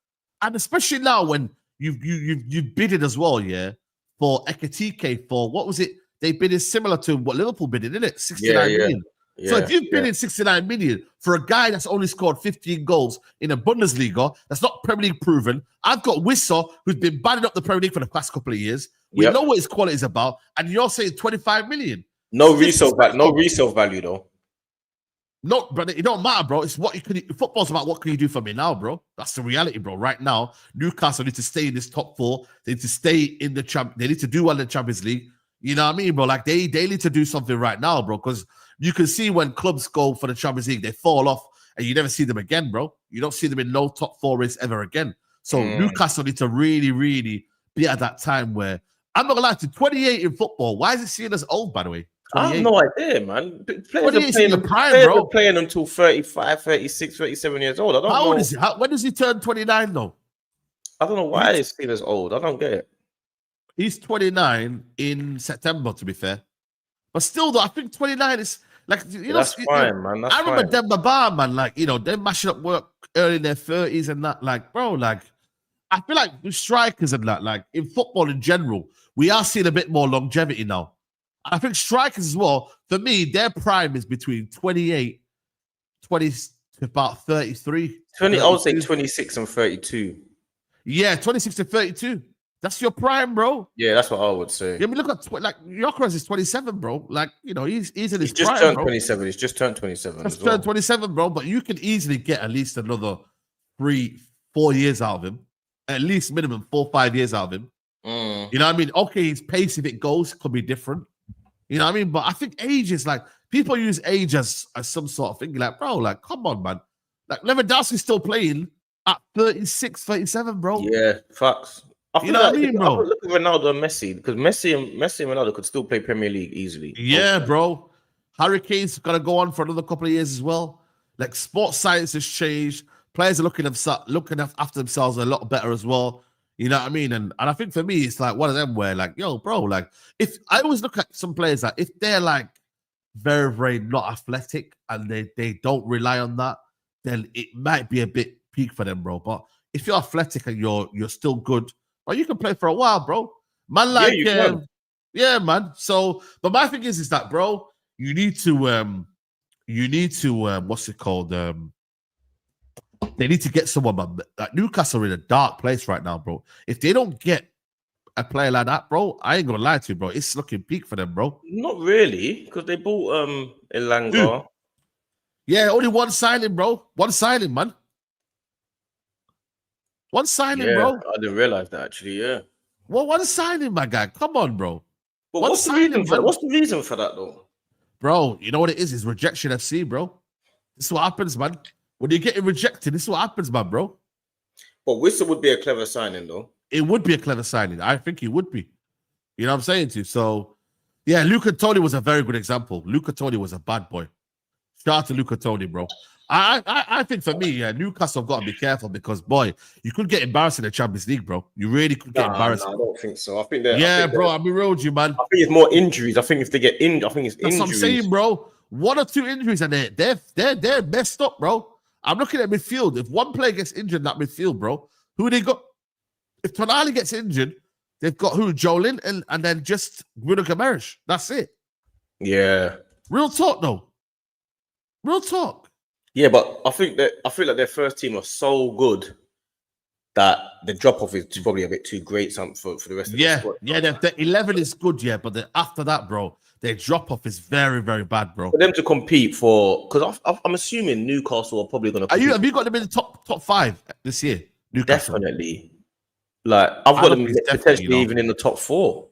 And especially now when you've bidded as well, yeah, for Ekatike for what was it? They bidded similar to what Liverpool bidded, didn't it? 69 million. So if you've bid in 69 million for a guy that's only scored 15 goals in a Bundesliga, that's not Premier League proven. I've got Wissa, who's been batting up the Premier League for the past couple of years. We know what his quality is about, and you're saying 25 million. No resale value though. No, brother, it don't matter, bro. It's what you can. Football's about what can you do for me now, bro. That's the reality, bro. Right now, Newcastle need to stay in this top four. They need to stay in the They need to do well in the Champions League. You know what I mean, bro? Like they need to do something right now, bro. Because you can see when clubs go for the Champions League, they fall off, and you never see them again, bro. You don't see them in no top four race ever again. So Newcastle need to really, really be at that time where I'm not gonna lie to you, 28 in football. Why is it seen as old, by the way? 28. I have no idea, man. Players are playing until 35, 36, 37 years old. I don't know. How old is he? When does he turn 29, though? I don't know why it's seen as old. I don't get it. He's 29 in September, to be fair. But still, though, I think 29 is like, you know, that's fine, man. That's I remember Demba Ba, man, like, you know, they're mashing up work early in their 30s and that. Like, bro, like, I feel like with strikers and that, like, in football in general, we are seeing a bit more longevity now. I think strikers as well, for me, their prime is between 20 to about 33. I would say 26 and 32. Yeah, 26 to 32. That's your prime, bro. Yeah, that's what I would say. Yeah, I mean, look at like Gyokeres is 27, bro. Like, you know, he's in his just prime, turned bro. 27. He's just turned 27. Just turned 27, bro. But you can easily get at least another 3-4 years out of him. At least minimum 4-5 years out of him. You know what I mean? Okay, his pace, if it goes, could be different. You know what I mean? But I think age is like, people use age as some sort of thing. Like, bro, like, come on, man. Like, Lewandowski's still playing at 36, 37, bro. Yeah, facts. You know what I mean, bro? Look at Ronaldo and Messi, because Messi and Ronaldo could still play Premier League easily. Yeah, bro. Harry Kane's got to go on for another couple of years as well. Like, sports science has changed. Players are looking after themselves a lot better as well. You know what I mean? And I think for me, it's like one of them where, like, yo, bro, like, if I always look at some players that if they're like very, very not athletic and they don't rely on that, then it might be a bit peak for them, bro. But if you're athletic and you're still good, well, you can play for a while, bro. Man, like, yeah, man. So, but my thing is that, bro, you need to what's it called? They need to get someone, man. Like Newcastle are in a dark place right now, bro. If they don't get a player like that, bro, I ain't gonna lie to you, bro. It's looking peak for them, bro. Not really, because they bought Elanga. Dude. Yeah, only one signing, bro. One signing, man. One signing, bro. I didn't realize that actually. Yeah. Well, one signing, my guy. Come on, bro. But One what's the signing, reason for man. What's the reason for that though? Bro, you know what it is? It's rejection FC, bro. This is what happens, man. When you're getting rejected, this is what happens, man, bro. But Wissa would be a clever signing though. It would be a clever signing. I think it would be. You know what I'm saying to you? So, yeah, Luca Toni was a very good example. Luca Toni was a bad boy. Shout out to Luca Toni, bro. I think for me, yeah, Newcastle have got to be careful because, boy, you could get embarrassed in the Champions League, bro. You really could get embarrassed. No, I don't think so. I think bro, I'll be real with you, man. I think it's more injuries. I think if they get injured, I think it's That's injuries. what I'm saying, bro. 1 or 2 injuries and they're messed up, bro. I'm looking at midfield. If one player gets injured in that midfield, bro, who they got? If Tonali gets injured, they've got who? Jolin and then just Bruno Gyokeres. That's it. Yeah. Real talk, though. Real talk. Yeah, but I feel like their first team are so good that the drop off is probably a bit too great for the rest of the squad. Yeah, the 11 is good, yeah, but after that, bro, their drop off is very, very bad, bro. For them to compete because I'm assuming Newcastle are probably going to. Have you got them in the top 5 this year? Newcastle? Definitely. Like I've got them potentially even in the top 4.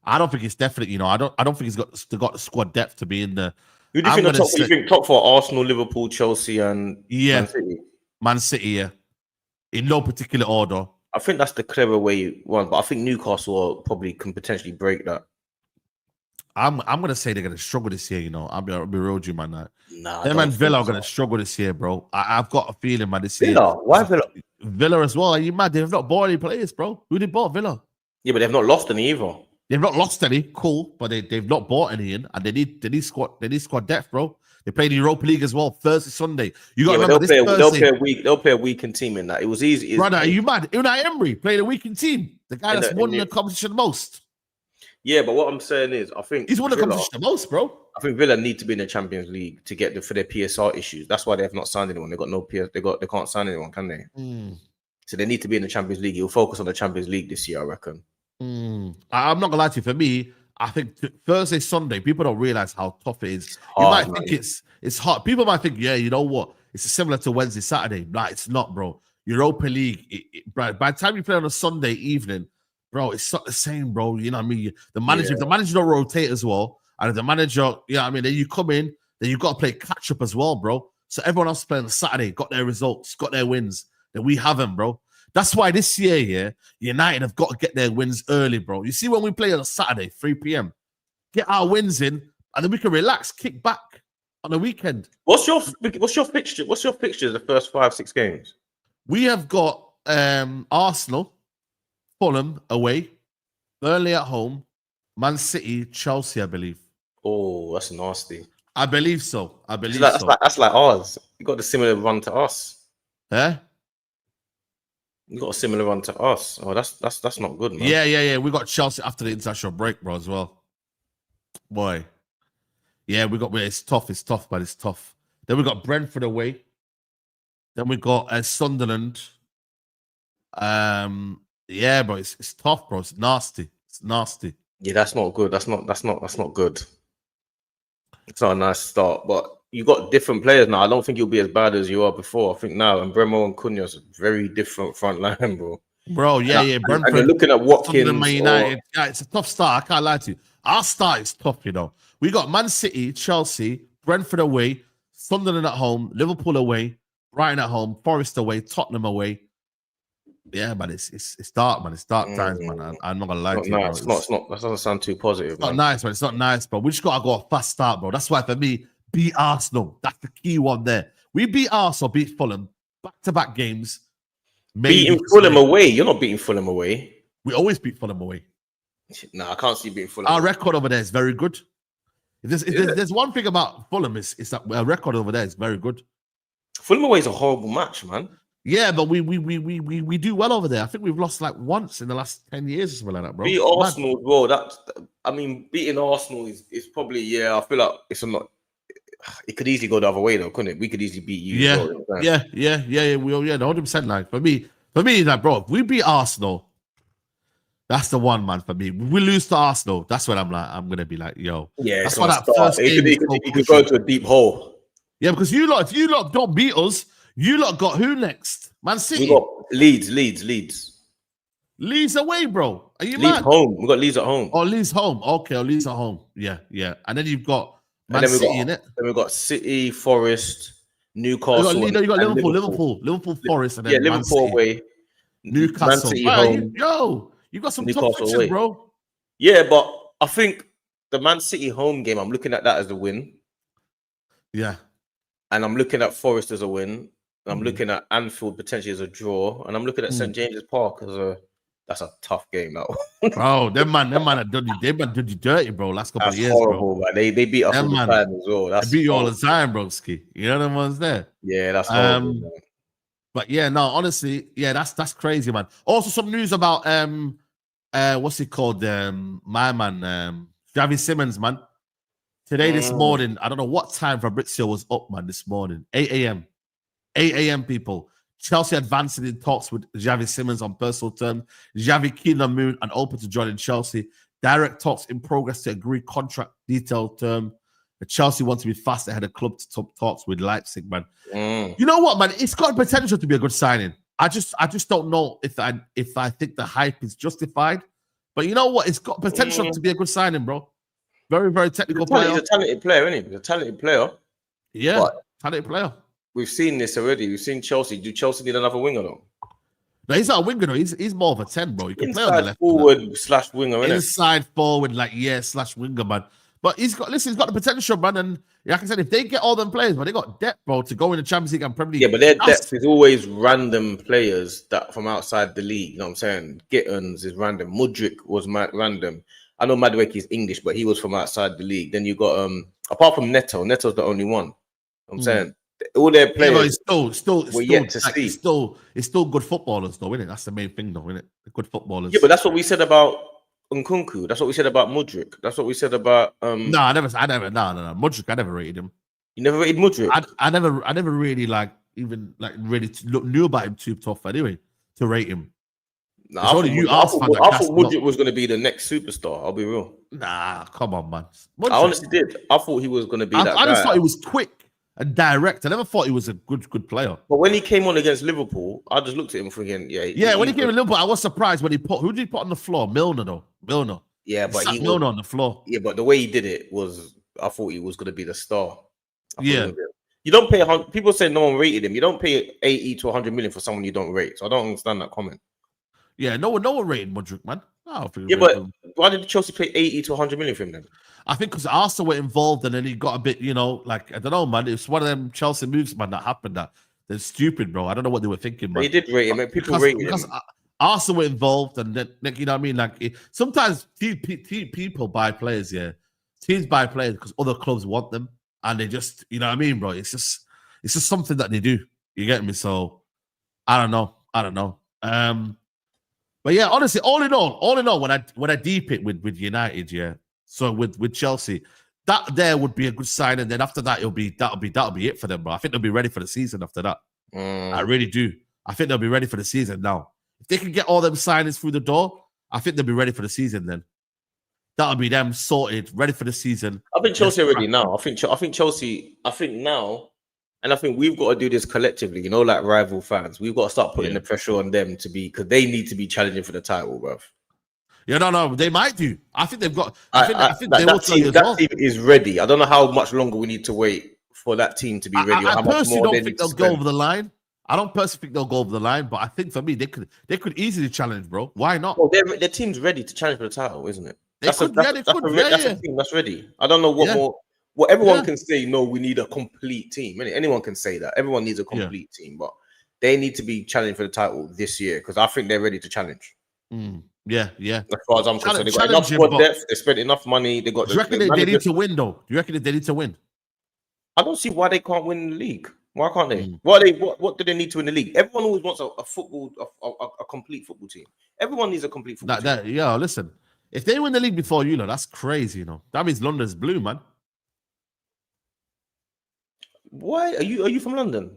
I don't think it's definitely. I don't think he's got the squad depth to be in the. Who do you think you think top 4? Arsenal, Liverpool, Chelsea, and Man City. Man City, yeah. In no particular order. I think that's the clever way one, but I think Newcastle probably can potentially break that. I'm gonna say they're gonna struggle this year. I'll be real with you, man. Nah, them and Villa are gonna struggle this year, bro. I've got a feeling, man. This year, why Villa? Villa as well. Are you mad? They've not bought any players, bro. Who they bought? Villa. Yeah, but they've not lost any either. They've not lost any, cool, but they've not bought any in, and they need squad depth, bro. They play the Europa League as well, Thursday, Sunday. You got to remember this Thursday. They'll play a weekend team in that. It was easy. Brother, are you mad? Unai Emery played a weekend team. The guy that's won the competition the most. Yeah, but what I'm saying is, I think he's won the competition the most, bro. I think Villa need to be in the Champions League to get for their PSR issues. That's why they have not signed anyone. They got no PS. They can't sign anyone, can they? So they need to be in the Champions League. He'll focus on the Champions League this year, I reckon. I'm not gonna lie to you. For me, I think Thursday, Sunday, people don't realize how tough it is. Hard, you might man. think it's hard. People might think, yeah, you know what? It's similar to Wednesday, Saturday. No, it's not, bro. Europa League, by the time you play on a Sunday evening, bro, it's not the same, bro. You know what I mean? The manager, if the manager don't rotate as well, and if the manager, you know what I mean, then you come in, then you got to play catch up as well, bro. So everyone else playing on Saturday got their results, got their wins. Then we haven't, bro. That's why this year, United have got to get their wins early, bro. You see, when we play on a Saturday, 3 p.m., get our wins in, and then we can relax, kick back on the weekend. What's your fixture? What's your fixtures the first 5-6 games? We have got Arsenal, Fulham away, Burnley at home, Man City, Chelsea, I believe. Oh, that's nasty. I believe so. That's like ours. You got a similar run to us. Eh? You got a similar run to us. Oh, that's not good, man. Yeah. We got Chelsea after the international break, bro, as well. Boy. Yeah, it's tough, but it's tough. Then we got Brentford away. Then we got Sunderland. Yeah, bro, it's tough, bro. It's nasty. Yeah, that's not good. That's not good. It's not a nice start, but you got different players now. I don't think you'll be as bad as you are before. I think now, and Bremo and Cunha's a very different front line, bro. Bro, yeah. Brentford, and you're looking at Watkins. Man United. Yeah, it's a tough start. I can't lie to you. Our start is tough, We got Man City, Chelsea, Brentford away, Sunderland at home, Liverpool away, Brighton at home, Forest away, Tottenham away. Yeah, man, it's dark, man. It's dark times, man. I'm not gonna lie to you. Nice. Bro. It's not. That doesn't sound too positive. It's not nice, man. It's not nice, bro. We just gotta go a fast start, bro. That's why for me, beat Arsenal. That's the key one there. We beat Arsenal, beat Fulham, back-to-back games. Beating Fulham away. You're not beating Fulham away. We always beat Fulham away. No, I can't see beating Fulham. Our record over there is very good. If there's one thing about Fulham is that our record over there is very good. Fulham away is a horrible match, man. Yeah, but we do well over there. I think we've lost like once in the last 10 years or something like that, bro. Beat Arsenal, bro. Beating Arsenal is probably, I feel like it's not. it could easily go the other way though, couldn't it? We could easily beat you. Yeah, as well, you know? yeah. We all 100%. Like for me, like bro, if we beat Arsenal, that's the one, man. For me, if we lose to Arsenal, that's when I'm gonna be like, yo, Yeah, that's it's why gonna that start. first game is so It could crucial. go to a deep hole. Yeah, because if you lot don't beat us, you lot got who next? Man City. We got Leeds. Leeds away, bro. Are you Leeds mad? home. We got Leeds at home. Oh, Leeds home. Okay, Leeds at home. Yeah. And then you've got Man And then City in it. Then we got City, Forest, Newcastle. You got and Liverpool, Forest, and then Man Liverpool City. away. Newcastle. Man City Right, home. you got some Newcastle tough fixtures, away. bro. Yeah, but I think the Man City home game, I'm looking at that as a win. Yeah. And I'm looking at Forest as a win. And I'm looking at Anfield potentially as a draw. And I'm looking at St. James's Park as that's a tough game now. Bro, them man have done you dirty, bro. Last couple That's of years, horrible, bro. Man. They beat us Them all the man, time as well. That's they beat you all horrible. the time, broski. You know the ones there. Yeah, that's horrible. Man. But yeah, no, honestly, yeah, that's crazy, man. Also, some news about what's it called? My man, Javi Simmons, man. Today, this morning, I don't know what time Fabrizio was up, man. This morning, 8 a.m. 8 a.m. people. Chelsea advancing in talks with Javi Simmons on personal terms. Javi keen on moon and open to joining Chelsea. Direct talks in progress to agree contract detailed term. The Chelsea want to be fast ahead of club to top talks with Leipzig, man. You know what, man? It's got potential to be a good signing. I just don't know if I think the hype is justified. But you know what? It's got potential to be a good signing, bro. Very, very technical player. He's a talented player, isn't he? He's a talented player. Yeah, but talented player. We've seen this already. We've seen Chelsea. Do Chelsea need another winger though? No, he's not a winger though. He's more of a 10, bro. He can play on the left. Forward / winger, inside forward, like / winger, man. But he's got the potential, man. And like I said, if they get all them players, but they got depth, bro, to go in the Champions League and Premier League. Yeah, but their depth is always random players that from outside the league. You know what I'm saying? Gittins is random. Mudryk was random. I know Madueke is English, but he was from outside the league. Then you got apart from Neto's the only one. You know what I'm saying all their players. We're yet to see. It's still good footballers, though, isn't it? That's the main thing, though, isn't it? Good footballers. Yeah, but that's what we said about Nkunku. That's what we said about Mudryk. That's what we said about. No, Mudryk, I never rated him. You never rated Mudryk? I never really really knew about him too tough anyway to rate him. Nah, I thought Mudryk was going to be the next superstar. I'll be real. Nah, come on, man. Mudryk, I honestly did. I thought he was going to be that guy. I just thought he was quick and direct. I never thought he was a good player. But when he came on against Liverpool, I just looked at him thinking, when he came in Liverpool, I was surprised when who did he put on the floor? Milner. Yeah, but he Milner on the floor. Yeah, but the way he did it was, I thought he was going to be the star. Yeah. You don't pay. People say no one rated him. You don't pay 80 to 100 million for someone you don't rate. So I don't understand that comment. Yeah, no one rated Mudryk, man. But why did Chelsea pay 80 to 100 million for him then? I think because Arsenal were involved and then he got a bit, I don't know, man. It's one of them Chelsea moves, man, that happened. They're stupid, bro. I don't know what they were thinking, man. They did rate him. People rated him. Because Arsenal were involved and then, you know what I mean? Like, sometimes people buy players, yeah. Teams buy players because other clubs want them and they just, you know what I mean, bro? It's just something that they do. You get me? So, I don't know. But yeah, honestly, all in all, when I deep it with United, yeah. So with Chelsea, that there would be a good sign, and then after that, that'll be it for them, bro. I think they'll be ready for the season after that. I really do. I think they'll be ready for the season now. If they can get all them signings through the door, I think they'll be ready for the season. Then that'll be them sorted, ready for the season. I think Chelsea already now. I think Chelsea. I think now. And I think we've got to do this collectively, like rival fans. We've got to start putting the pressure on them because they need to be challenging for the title, bro. Yeah, no, they might do. I think they've got. That team is ready. I don't know how much longer we need to wait for that team to be ready. I personally don't think they'll go over the line. I don't personally think they'll go over the line, but I think for me they could easily challenge, bro. Why not? Well, their team's ready to challenge for the title, isn't it? That's a team that's ready. I don't know what more. Well, everyone can say, no, we need a complete team. Anyone can say that. Everyone needs a complete team, but they need to be challenging for the title this year because I think they're ready to challenge. Yeah. As far as I'm concerned, they've got enough squad depth. They spent enough money. They got. Do you reckon they need to win, though? Do you reckon they need to win? I don't see why they can't win the league. Why can't they? What do they need to win the league? Everyone always wants a complete football team. Everyone needs a complete football team. Yeah, listen. If they win the league before that's crazy, That means London's blue, man. Why are you from London?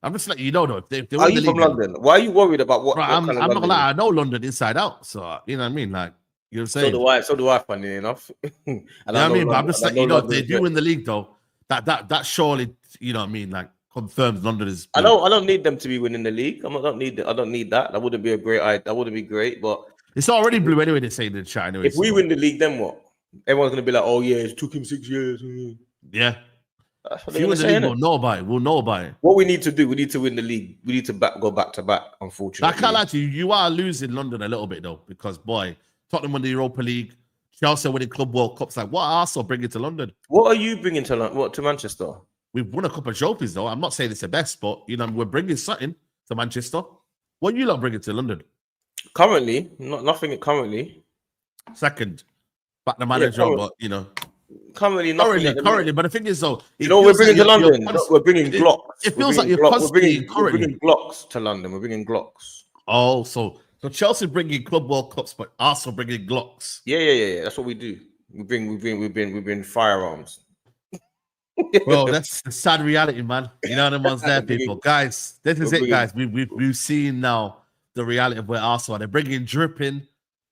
I'm just letting you know, though. If they Are win the you from league, London? Why are you worried about what? bro, what I'm kind of not London gonna lie. you're I know London inside out. So you know what I mean. Like you know what I'm So saying. do I. So do I. Funny enough. And You know what I mean? But I'm just and I letting know you know if they London's do win the league, though, that surely, you know what I mean, like confirms London is. I don't need them to be winning the league. I don't need that. That wouldn't be a great. That wouldn't be great. But It's already blue anyway. They say in the chat anyway. if we win the league, then what? Everyone's gonna be like, "Oh yeah, it took him 6 years." Yeah. That's what If they're you gonna win the say. league, Innit? we'll know about it. We'll know about it. What we need to do, we need to win the league. We need to go back to back. I Unfortunately, can't lie to you. You are losing London a little bit though, because boy, Tottenham won the Europa League, Chelsea winning Club World Cups. Like, what Arsenal bringing to London? what are you bringing to Manchester? We've won a couple of trophies though. I'm not saying it's the best, but you know we're bringing something to Manchester. What you lot bringing to London? Currently, nothing. Currently, Second, back the manager, current- but you know. currently, nothing. Currently, but the thing is though, You know what we're bringing to London? We're bringing it- Glocks. it feels like you're constantly we're bringing Glocks to London. We're bringing Glocks. Oh, so Chelsea bringing Club World Cups, but Arsenal bringing Glocks. Yeah. That's what we do. We bring firearms. Bro, that's the sad reality, man. You know the ones there, people. Guys, this is it, guys. We've seen now the reality of where Arsenal are. They're bringing dripping. You know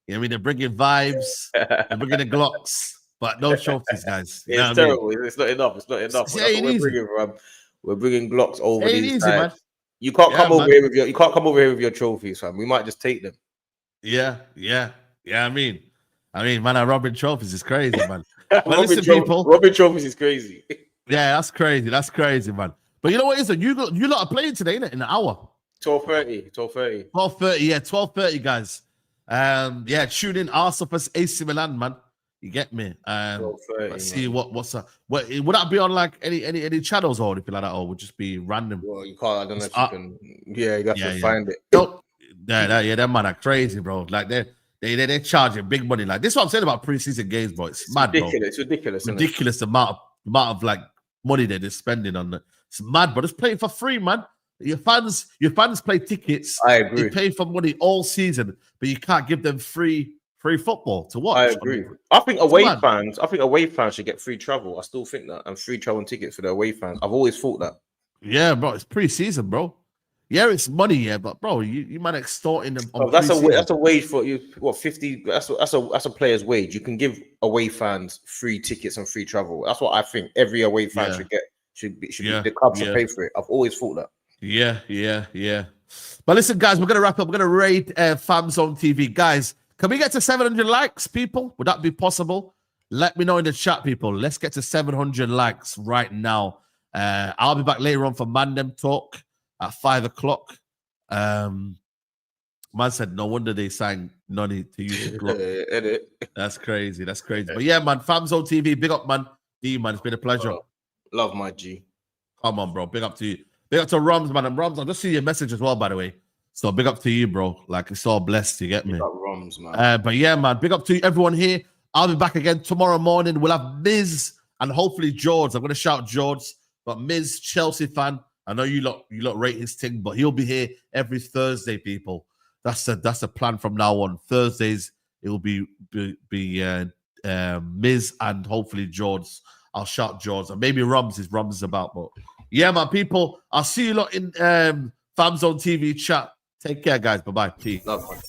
what I mean? They're bringing vibes. They're bringing the Glocks, but no trophies, guys. You know It's what I mean? terrible. It's not enough. It's not enough. It's That's what we're easy. bringing, bro. We're bringing Glocks over Ain't these easy, guys. man. You can't come over man. here with your. You can't come over here with your trophies, fam. We might just take them. Yeah. I mean, man, robbing trophies is crazy, man. But listen, people, robbing trophies is crazy. Yeah, that's crazy. That's crazy, man. But you know what is it? You lot are playing today, innit? In an hour. 12:30. 12:30, yeah, 12:30, guys. Yeah, tune in. Arsenal vs AC Milan, man. You get me? 12:30. Let's see what's up. What would that be on like any channels or anything like that, or would just be random? Well, you can't. I don't know if you can. Yeah, you have to find it. No, them man are crazy, bro. Like they're charging big money. Like this is what I'm saying about preseason games, bro. It's mad, ridiculous. bro. It's ridiculous. Ridiculous amount of like money that they're spending on it. It's mad, but it's playing for free, man. Your fans play tickets. I agree. They pay for money all season, but you can't give them free football to watch. I agree. I think away fans should get free travel. I still think that, and free travel and tickets for the away fans. I've always thought that. Yeah, bro, it's pre-season, bro. Yeah, it's money, yeah, but bro, you might extorting them. On That's a wage for you. What 50? That's a player's wage. You can give away fans free tickets and free travel. That's what I think. Every away fan should get. Should be the club should pay for it. I've always thought that. Yeah. But listen, guys, we're gonna wrap up. We're gonna raid Famzone TV, guys. Can we get to 700 likes, people? Would that be possible? Let me know in the chat, people. Let's get to 700 likes right now. I'll be back later on for Mandem Talk at 5 o'clock. Man said, no wonder they sang Nonny to use the Glock. That's crazy. But yeah, man, Famzone TV, big up, man. D, man, it's been a pleasure. Love my G. Come on, bro. Big up to you. Big up to Roms, man. And Roms, I'll just see your message as well, by the way. So big up to you, bro. Like, it's all blessed, you get me? Big up Roms, man. But yeah, man, big up to everyone here. I'll be back again tomorrow morning. We'll have Miz and hopefully George. I'm going to shout George, but Miz, Chelsea fan. I know you lot rate his thing, but he'll be here every Thursday, people. That's the plan from now on. Thursdays, it will be Miz and hopefully George. I'll shout George. And maybe Rums is about, but yeah, my people. I'll see you lot in Famzone TV chat. Take care, guys. Bye-bye. Peace. Love, man.